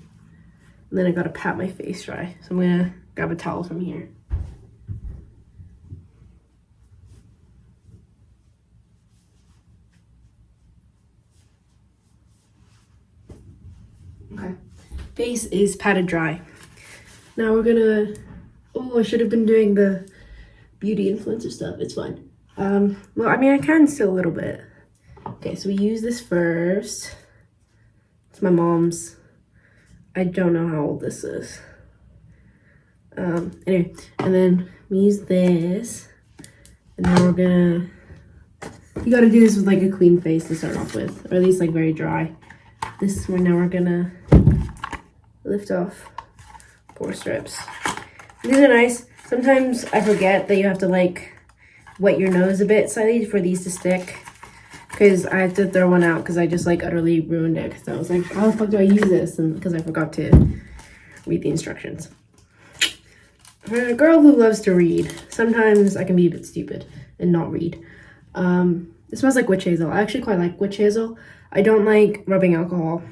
And then I gotta pat my face dry. So I'm gonna grab a towel from here. Okay, face is patted dry. Now we're gonna, oh, I should have been doing the beauty influencer stuff. It's fine. Well, I mean, I can still a little bit. Okay, so we use this first. It's my mom's. I don't know how old this is. Anyway, and then we use this. And then we're gonna, you gotta do this with like a clean face to start off with, or at least like very dry. This one, now we're gonna lift off pore strips. These are nice. Sometimes I forget that you have to like wet your nose a bit slightly for these to stick, because I had to throw one out because I just like utterly ruined it because I was like, how the fuck do I use this? And because I forgot to read the instructions. For a girl who loves to read, sometimes I can be a bit stupid and not read. It smells like witch hazel. I actually quite like witch hazel. I don't like rubbing alcohol,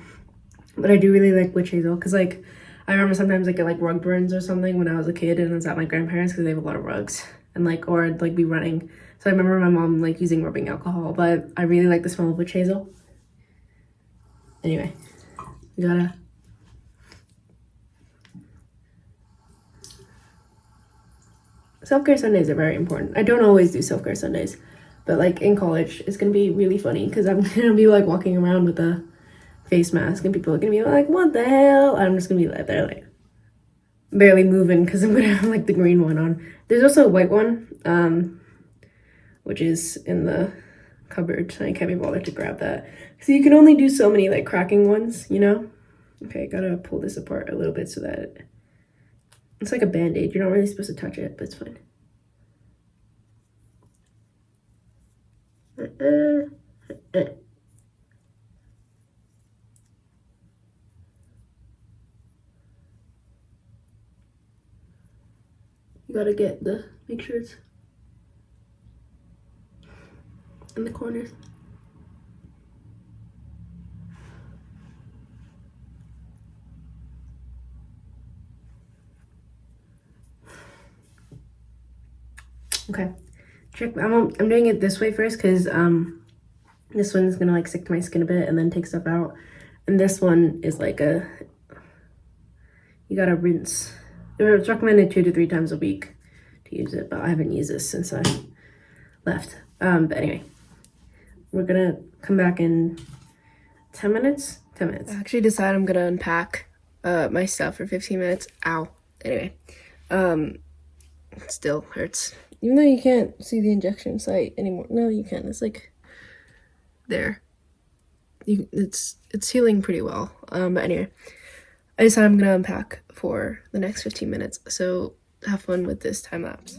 but I do really like witch hazel because like I remember sometimes I get like rug burns or something when I was a kid and I was at my grandparents because they have a lot of rugs. And like, or I'd like be running. So I remember my mom like using rubbing alcohol, but I really like the smell of witch hazel. Anyway, we gotta. Self-care Sundays are very important. I don't always do self-care Sundays, but like in college, it's gonna be really funny because I'm gonna be like walking around with a face mask and people are gonna be like, what the hell? I'm just gonna be like, there like barely moving because I'm gonna have like the green one on. There's also a white one, which is in the cupboard, so I can't be bothered to grab that. So you can only do so many like cracking ones, you know? Okay, gotta pull this apart a little bit so that it's like a band-aid. You're not really supposed to touch it, but it's fine. You gotta make sure it's in the corners. Okay, I'm doing it this way first because this one's gonna like stick to my skin a bit and then take stuff out, and this one is like you gotta rinse. It's recommended 2 to 3 times a week to use it, but I haven't used this since I left. But anyway, we're gonna come back in 10 minutes. 10 minutes. I actually decided I'm gonna unpack my stuff for 15 minutes. Ow. Anyway, it still hurts. Even though you can't see the injection site anymore. No, you can. It's like there. It's healing pretty well. But anyway, I decided I'm gonna unpack for the next 15 minutes. So have fun with this time lapse.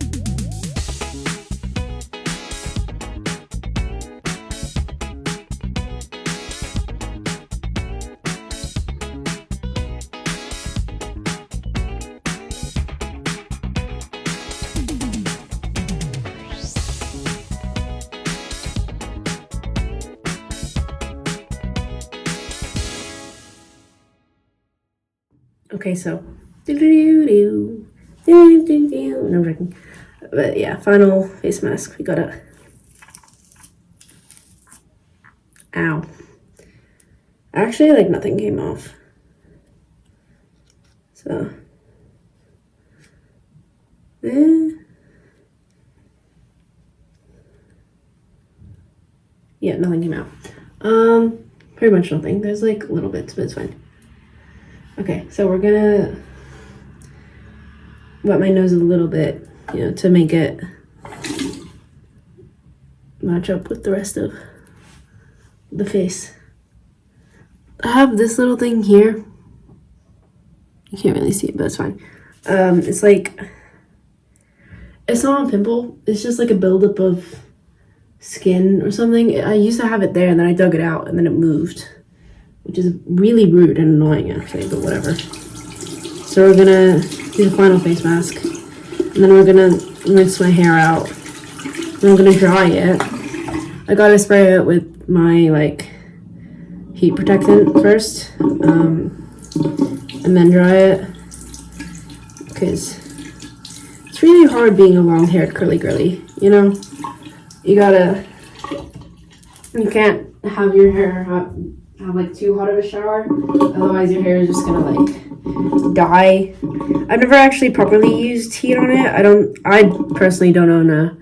Okay, so no, I'm joking. But yeah, final face mask. We gotta. Ow. Actually, like nothing came off. So. Yeah, nothing came out. Pretty much nothing. There's like little bits, but it's fine. Okay, so we're gonna wet my nose a little bit, to make it match up with the rest of the face. I have this little thing here. You can't really see it, but it's fine. It's like, it's not a pimple. It's just like a buildup of skin or something. I used to have it there, and then I dug it out, and then it moved, which is really rude and annoying actually, but whatever. So we're gonna do the final face mask, and then we're gonna rinse my hair out, and I'm gonna dry it. I gotta spray it with my like heat protectant first, and then dry it, because it's really hard being a long-haired curly girly, you can't have your hair have like too hot of a shower, otherwise your hair is just gonna like die. I've never actually properly used heat on it. I personally don't own a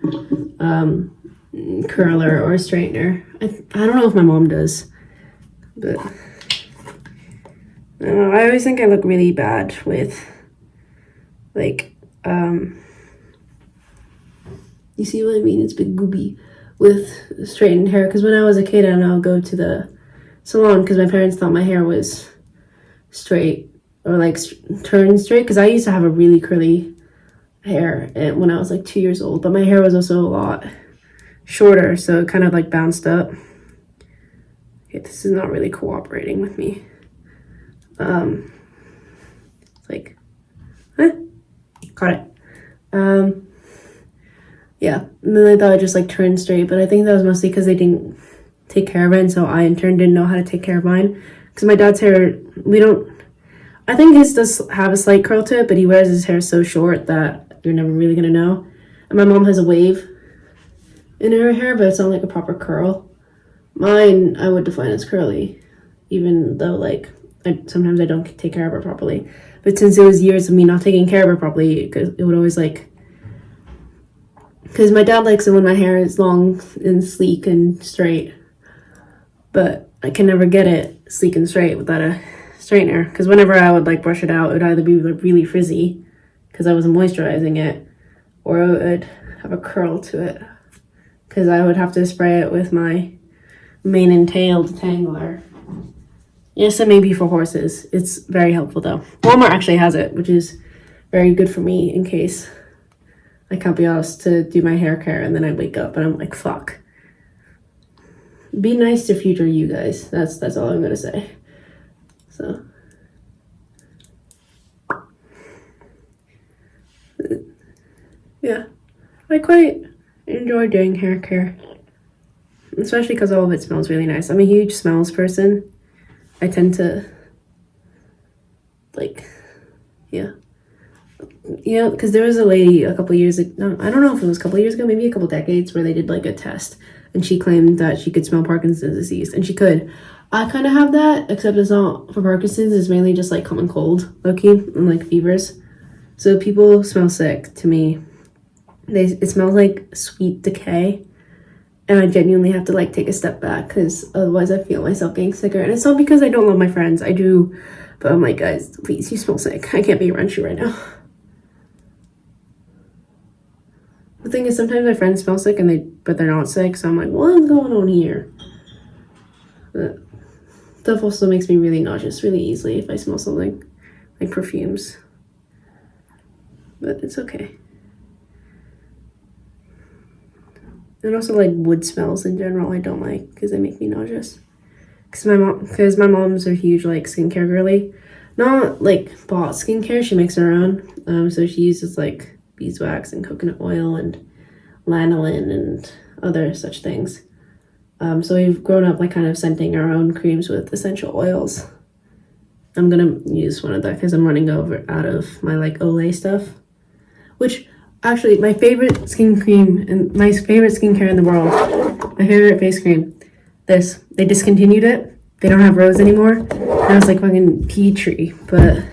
curler or a straightener. I don't know if my mom does, but I don't know. I always think I look really bad with like you see what I mean? It's big gooby with straightened hair, because when I was a kid and I'll go to the salon because my parents thought my hair was straight or like turned straight, because I used to have a really curly hair when I was like 2 years old, but my hair was also a lot shorter, so it kind of like bounced up. Okay, this is not really cooperating with me. It's like, caught it. Yeah, and then I thought it just like turned straight, but I think that was mostly because they didn't take care of it, and so I in turn didn't know how to take care of mine. Because my dad's hair, I think his does have a slight curl to it, but he wears his hair so short that you're never really gonna know. And my mom has a wave in her hair, but it's not like a proper curl. Mine, I would define as curly, even though like sometimes I don't take care of her properly. But since it was years of me not taking care of her properly, because it would always like, because my dad likes it when my hair is long and sleek and straight, but I can never get it sleek and straight without a straightener, because whenever I would like brush it out, it would either be like really frizzy because I wasn't moisturizing it, or it would have a curl to it because I would have to spray it with my mane and tail detangler. Yes, it may be for horses. It's very helpful though. Walmart actually has it, which is very good for me in case I can't be asked to do my hair care and then I wake up and I'm like, fuck. be nice to future you guys. That's all I'm gonna say. So yeah, I quite enjoy doing hair care, especially because all of it smells really nice. I'm a huge smells person. I tend to like, yeah, because there was a lady a couple years ago, no, I don't know if it was a couple years ago, maybe a couple decades, where they did like a test, and she claimed that she could smell Parkinson's disease, and she could. I kind of have that, except it's not for Parkinson's. It's mainly just like common cold, low-key, and like fevers. So people smell sick to me. It smells like sweet decay, and I genuinely have to like take a step back, because otherwise I feel myself getting sicker. And it's not because I don't love my friends, I do, but I'm like, guys, please, you smell sick. I can't be around you right now. The thing is, sometimes my friends smell sick but they're not sick, so I'm like, what's going on here? But stuff also makes me really nauseous really easily if I smell something like perfumes. But it's okay. And also like wood smells in general I don't like, because they make me nauseous. Because my mom's a huge like skincare girly. Not like bought skincare, she makes her own. So she uses like beeswax and coconut oil and lanolin and other such things. So we've grown up like kind of scenting our own creams with essential oils. I'm gonna use one of that because I'm running out of my like Olay stuff. Which, actually, my favorite skin cream and my favorite skincare in the world, my favorite face cream, this. They discontinued it. They don't have rose anymore. Now it's like fucking tea tree, but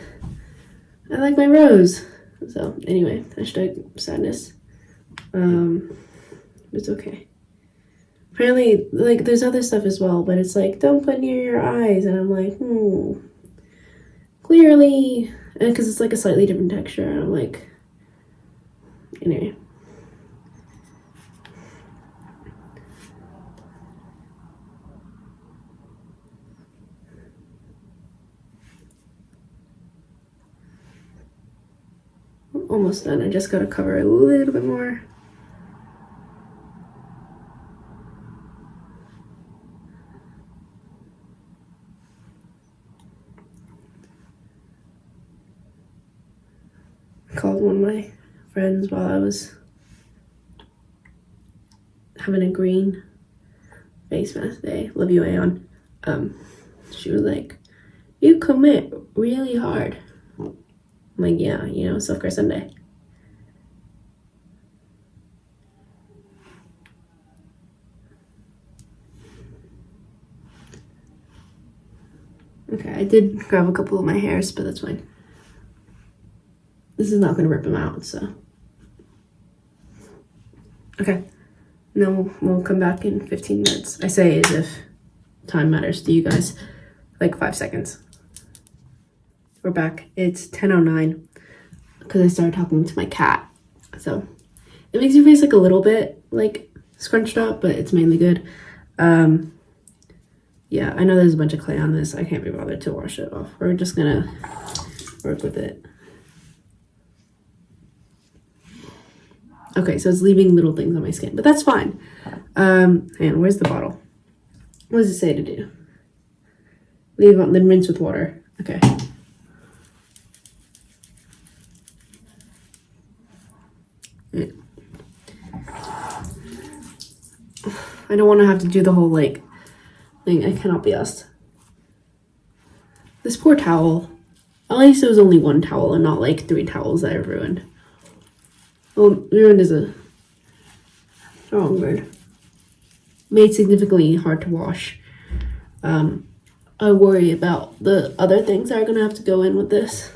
I like my rose. So anyway, hashtag sadness. It's okay. Apparently, like, there's other stuff as well, but it's like, don't put near your eyes, and I'm like, clearly, because it's like a slightly different texture, and I'm like, anyway. I'm almost done. I just gotta cover a little bit more. Called one of my friends while I was having a green face mask day. Love you, Aeon. She was like, you commit really hard. I'm like, yeah, self-care Sunday. Okay, I did grab a couple of my hairs, but that's fine. This is not going to rip them out, so. Okay, and then we'll come back in 15 minutes. I say as if time matters to you guys. Like 5 seconds. We're back. It's 10:09 because I started talking to my cat. So it makes your face like a little bit like scrunched up, but it's mainly good. Yeah, I know there's a bunch of clay on this. I can't be bothered to wash it off. We're just gonna work with it. Okay, so it's leaving little things on my skin, but that's fine. And where's the bottle? What does it say to do? Leave on, then rinse with water. Okay. I don't want to have to do the whole like thing. I cannot be asked. This poor towel. At least it was only one towel and not like 3 towels that I've ruined. Well, ruined is a strong word. Made significantly hard to wash. I worry about the other things that are gonna have to go in with this,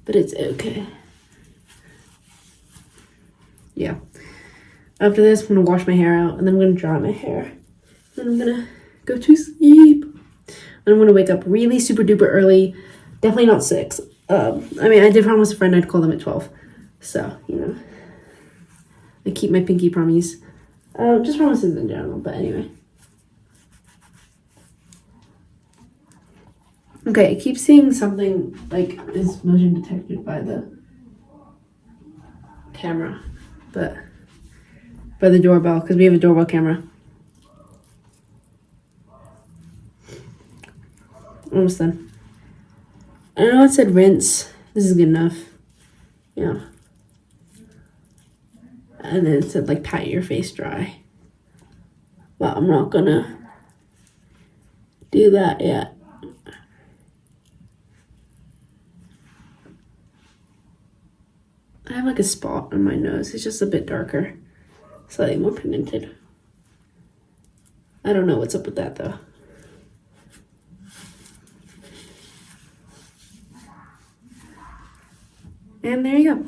but it's okay. Yeah. After this, I'm gonna wash my hair out, and then I'm gonna dry my hair. Then I'm gonna go to sleep. And I'm gonna wake up really super duper early. Definitely not 6. I mean, I did promise a friend I'd call them at 12. So, I keep my pinky promise. Just promises in general, but anyway. Okay, I keep seeing something like is motion detected by the camera, but by the doorbell, because we have a doorbell camera. almost done. I know it said rinse. This is good enough. Yeah. And then it said like pat your face dry. But I'm not gonna do that yet. I have like a spot on my nose. It's just a bit darker. Slightly more pigmented. I don't know what's up with that though. And there you go.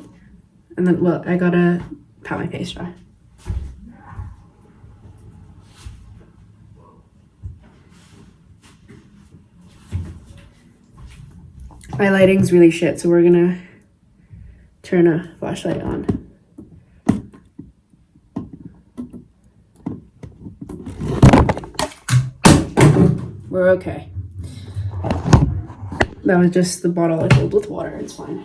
And then, well, I gotta pat my face dry. My lighting's really shit, so we're gonna turn a flashlight on. We're okay. That was just the bottle I filled with water. It's fine.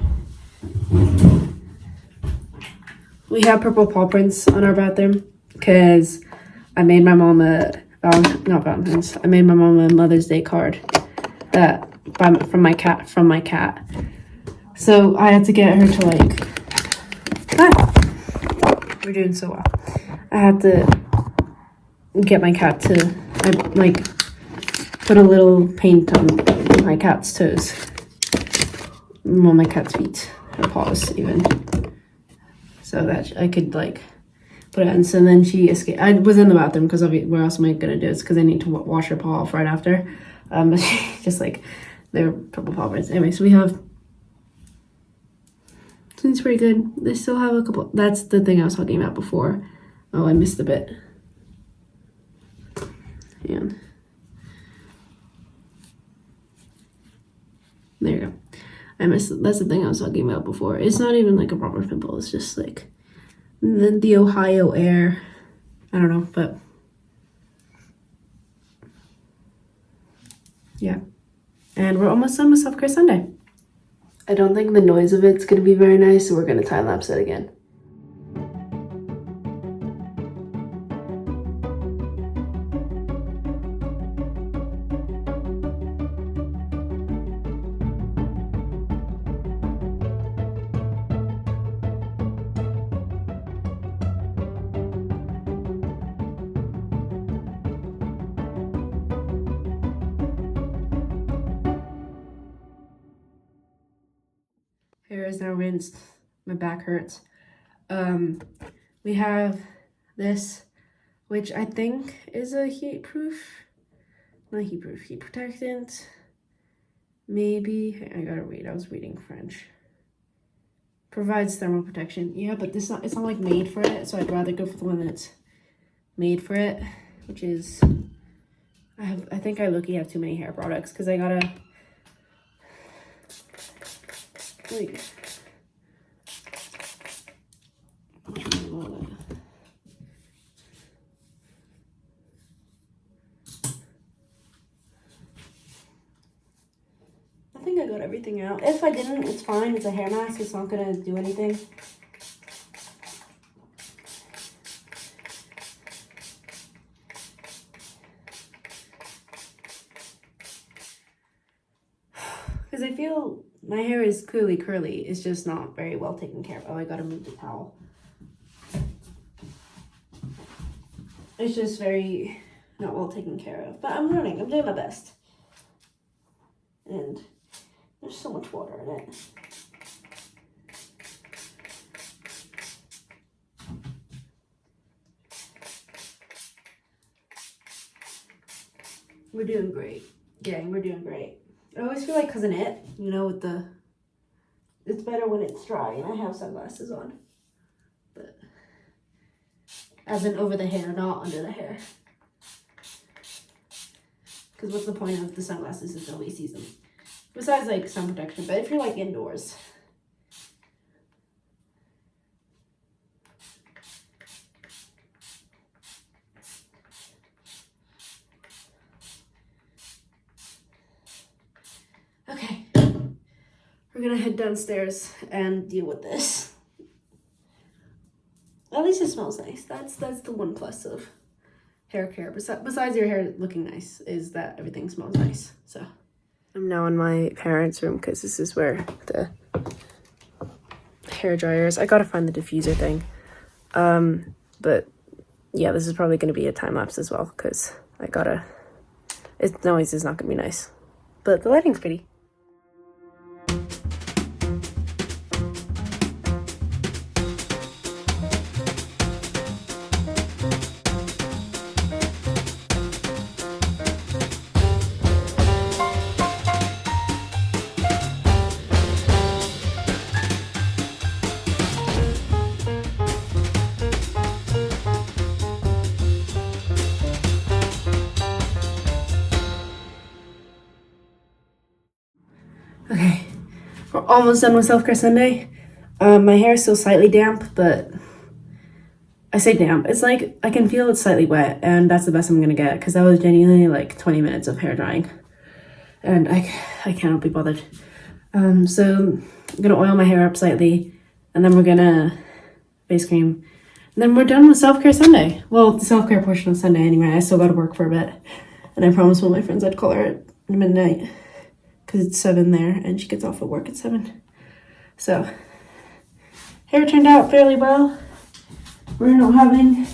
We have purple paw prints on our bathroom because I made my mom I made my mom a Mother's Day card from my cat. So I had to get her to we're doing so well. I had to get my cat to put a little paint on my cat's toes. Well, my cat's feet, her paws even. So that I could put it on. So then she escaped. I was in the bathroom because where else am I gonna do it? It's because I need to wash her paw off right after. But she just they were purple paw prints. Anyway, so we have. Seems pretty good. They still have a couple. That's the thing I was talking about before. Oh, I missed a bit. And there you go. That's the thing I was talking about before. It's not even a proper pimple. It's just the Ohio air. I don't know, but yeah. And we're almost done with Self-Care Sunday. I don't think the noise of it's gonna be very nice, so we're gonna time lapse it again. Hair is now rinsed. My back hurts. We have this, which I think is a heat protectant. Maybe, I gotta read, I was reading French. Provides thermal protection. Yeah, but it's not made for it, so I'd rather go for the one that's made for it, which is, I think I low-key have too many hair products, because I gotta, I think I got everything out. If I didn't, it's fine. It's a hair mask. It's not gonna do anything. Because I feel my hair is clearly curly. It's just not very well taken care of. Oh, I gotta move the towel. It's just very not well taken care of. But I'm learning. I'm doing my best. And there's so much water in it. We're doing great. Gang, we're doing great. I always feel cousin It, with it's better when it's dry and I have sunglasses on. But, as in over the hair, not under the hair. Because what's the point of the sunglasses if nobody sees them? Besides, sun protection, but if you're, indoors. Okay. We're gonna head downstairs and deal with this. At least it smells nice. That's the one plus of hair care. Besides your hair looking nice, is that everything smells nice. So I'm now in my parents' room because this is where the hair dryer is. I gotta find the diffuser thing. But yeah, this is probably gonna be a time lapse as well because its noise is not gonna be nice. But the lighting's pretty. Okay, we're almost done with Self-Care Sunday. My hair is still slightly damp, but I say damp. It's like I can feel it's slightly wet, and that's the best I'm gonna get because that was genuinely like 20 minutes of hair drying, and I cannot be bothered. So I'm gonna oil my hair up slightly, and then we're gonna face cream, and then we're done with Self-Care Sunday. Well, the self-care portion of Sunday anyway. I still gotta work for a bit, and I promised one of my friends I'd call her at midnight because it's 7 there, and she gets off at work at 7. So hair turned out fairly well. We're not having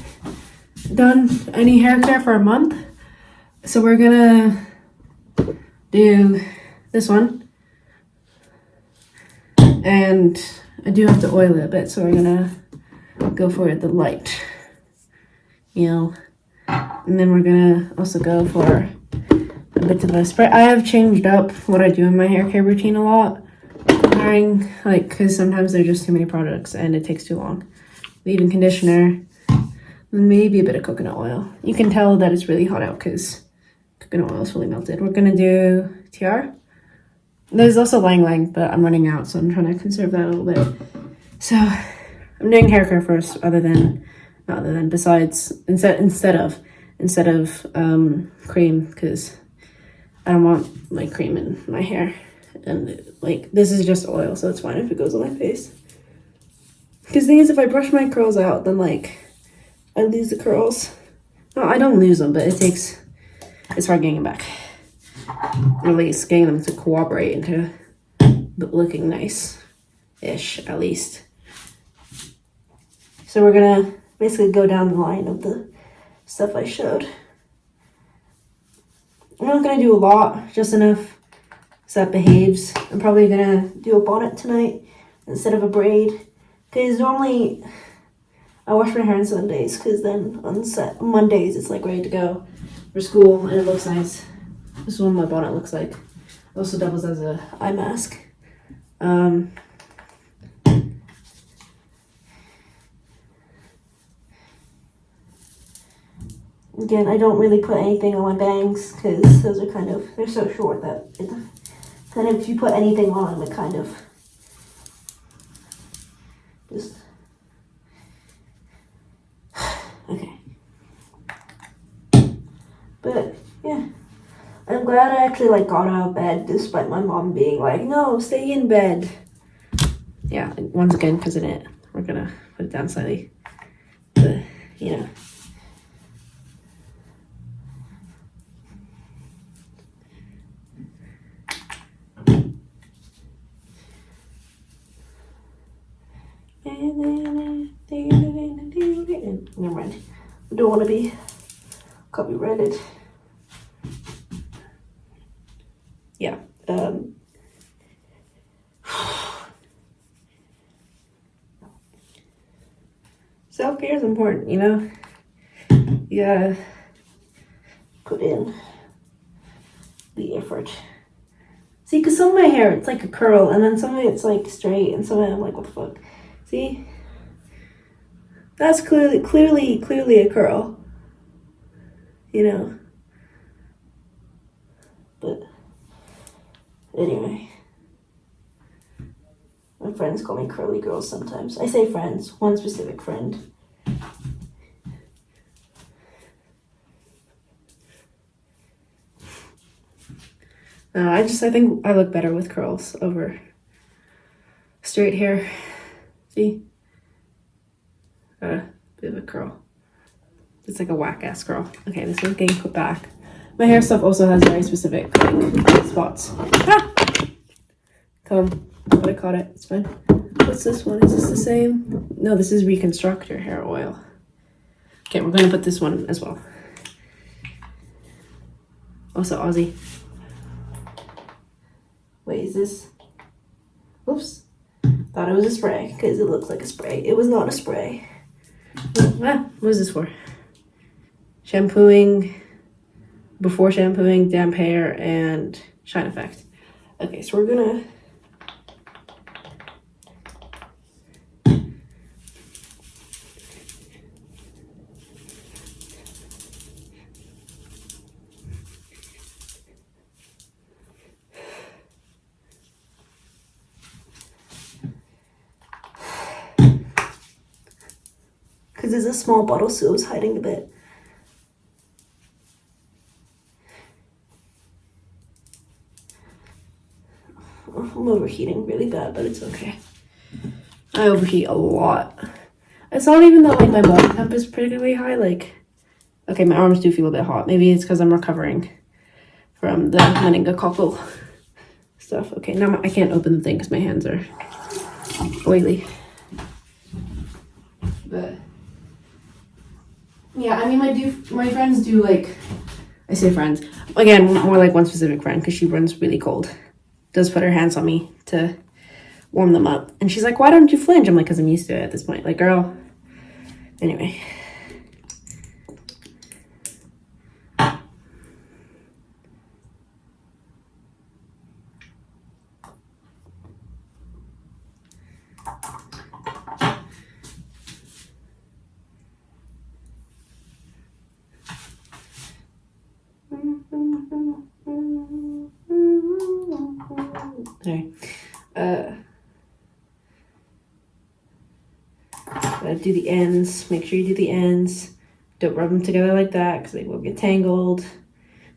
done any hair care for a month, so we're gonna do this one, and I do have to oil it a bit, so we're gonna go for the light, and then we're gonna also go for a bit of a spray. I have changed up what I do in my hair care routine a lot, because sometimes there's just too many products and it takes too long. Leave-in conditioner, maybe a bit of coconut oil. You can tell that it's really hot out because coconut oil is fully melted. We're gonna do TR. There's also Lang Lang, but I'm running out, so I'm trying to conserve that a little bit. So I'm doing hair care first, instead of cream, because I don't want like cream in my hair, and like this is just oil, so it's fine if it goes on my face. Because the thing is, if I brush my curls out, then like I lose the curls. No, I don't lose them, but it's hard getting them back. Or at least getting them to cooperate into looking nice-ish, at least. So we're gonna basically go down the line of the stuff I showed. I'm not gonna do a lot, just enough so that behaves. I'm probably gonna do a bonnet tonight instead of a braid. Because normally I wash my hair on Sundays, because then on Mondays it's like ready to go for school and it looks nice. This is what my bonnet looks like. It also doubles as a eye mask. Again, I don't really put anything on my bangs because those are they're so short that if you put anything on them, it kind of just, okay. But yeah, I'm glad I actually got out of bed despite my mom being like, no, stay in bed. Yeah, once again, because of it, we're gonna put it down slightly. But, never mind. I don't want to be copyrighted. Yeah. Self-care is important, You gotta put in the effort. See, because some of my hair, it's like a curl, and then some of it's like straight, and some of it I'm like, what the fuck? See? That's clearly a curl. But anyway. My friends call me curly girls sometimes. I say friends, one specific friend. I think I look better with curls over straight hair. See? Got a bit of a curl. It's like a whack-ass curl. Okay, this one's getting put back. My hair stuff also has very specific like spots. Ah! Come, but I caught it. It's fine. What's this one? Is this the same? No, this is Reconstructor hair oil. Okay, we're gonna put this one as well. Also Aussie. Wait, is this? Oops. Thought it was a spray because it looks like a spray. It was not a spray. What is this for? Shampooing, before shampooing, damp hair, and shine effect. Okay, so we're gonna because it's a small bottle, so it was hiding a bit. I'm overheating really bad, but it's okay. I overheat a lot. It's not even that like my body temp is particularly high. Like, okay, my arms do feel a bit hot. Maybe it's because I'm recovering from the meningococcal stuff. Okay, now I can't open the thing because my hands are oily. But yeah, I mean, my friends do like, I say friends again, more like one specific friend because she runs really cold. Does put her hands on me to warm them up, and she's like, "Why don't you flinch?" I'm like, "Cause I'm used to it at this point." Like, girl. Anyway. Sorry. Gotta do the ends. Make sure you do the ends. Don't rub them together like that because they will get tangled.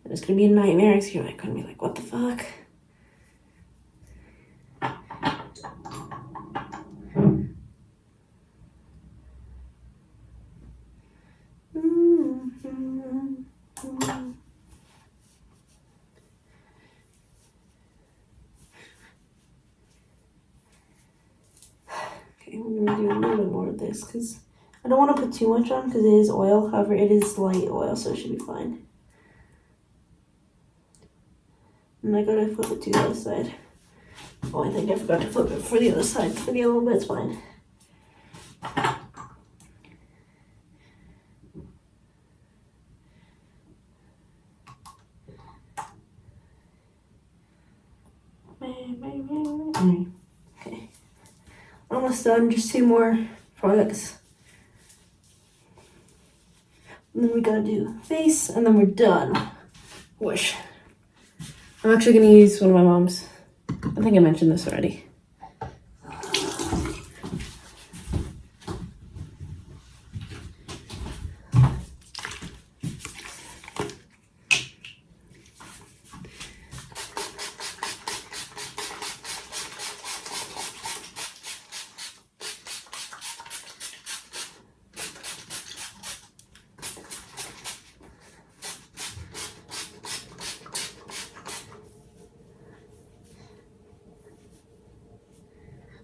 And it's gonna be a nightmare because you're like gonna be like, what the fuck? Okay, we're gonna do a little bit more of this because I don't want to put too much on because it is oil. However, it is light oil, so it should be fine. And I gotta flip it to the other side. Oh, I think I forgot to flip it for the other side for the other, but it's fine. Okay. Almost done, just 2 more products. And then we gotta do face, and then we're done. Whoosh. I'm actually gonna use one of my mom's. I think I mentioned this already.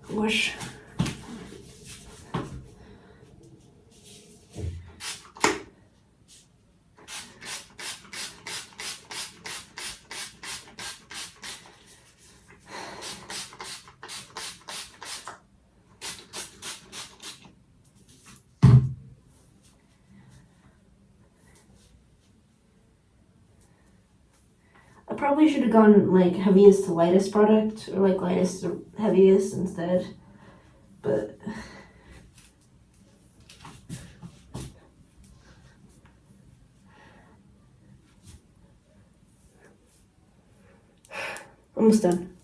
Whoosh. I probably should have gone like heaviest to lightest product or like lightest to heaviest instead. But almost done.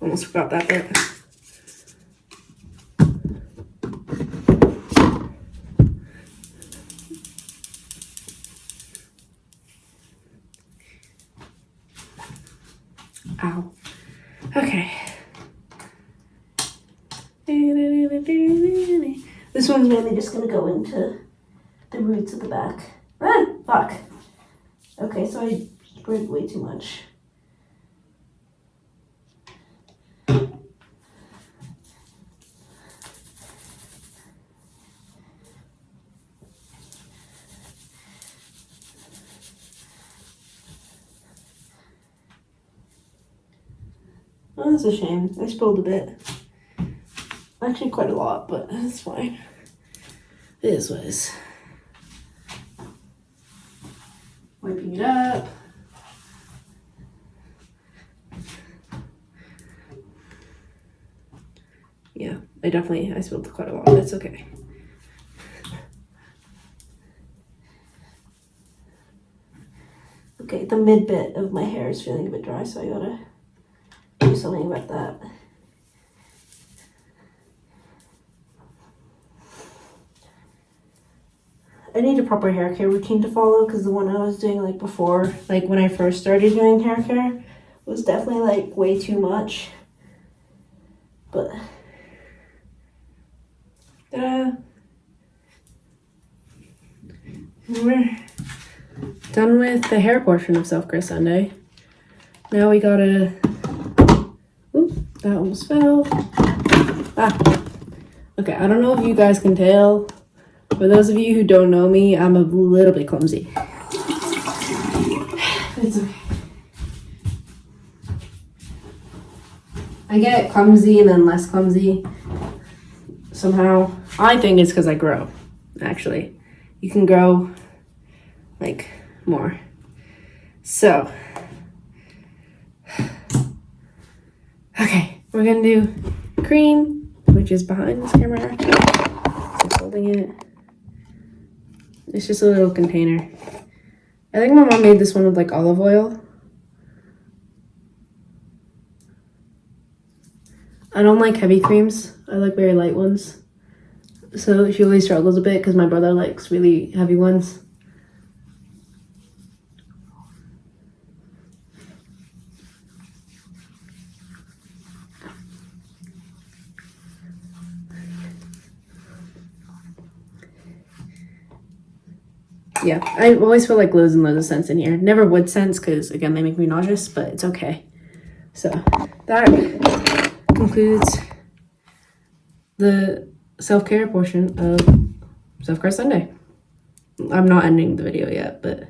Almost forgot that bit. Ow. Okay. This one's mainly just gonna go into the roots at the back. Ah, fuck. Okay, so I sprayed way too much. Oh, that's a shame. I spilled a bit. Actually, quite a lot, but it's fine. It is what it is. Wiping it up. Yeah, I spilled quite a lot. That's okay. Okay, the mid bit of my hair is feeling a bit dry, so I gotta do something about that. I need a proper hair care routine to follow because the one I was doing like before, like when I first started doing hair care, was definitely like way too much. But we're done with the hair portion of Self Care Sunday. Now we gotta. Oop, that almost fell. Ah. Okay, I don't know if you guys can tell. For those of you who don't know me, I'm a little bit clumsy. It's okay. I get clumsy and then less clumsy somehow. I think it's because I grow, actually. You can grow, like, more. So, okay, we're gonna do cream, which is behind this camera. Just holding it. It's just a little container. I think my mom made this one with like olive oil. I don't like heavy creams. I like very light ones. So she always struggles a bit because my brother likes really heavy ones. Yeah, I always feel like loads and loads of scents in here. Never wood scents because, again, they make me nauseous, but it's okay. So that concludes the self-care portion of Self-Care Sunday. I'm not ending the video yet, but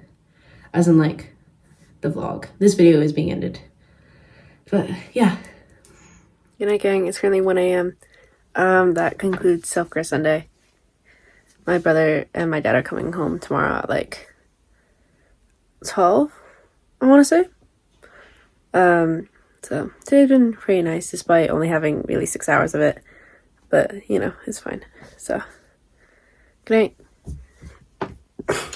as in like the vlog. This video is being ended. But yeah. Good night, gang. It's currently 1 a.m. That concludes Self-Care Sunday. My brother and my dad are coming home tomorrow at like 12, I want to say. So today's been pretty nice despite only having really 6 hours of it. But, you know, it's fine. So, good night.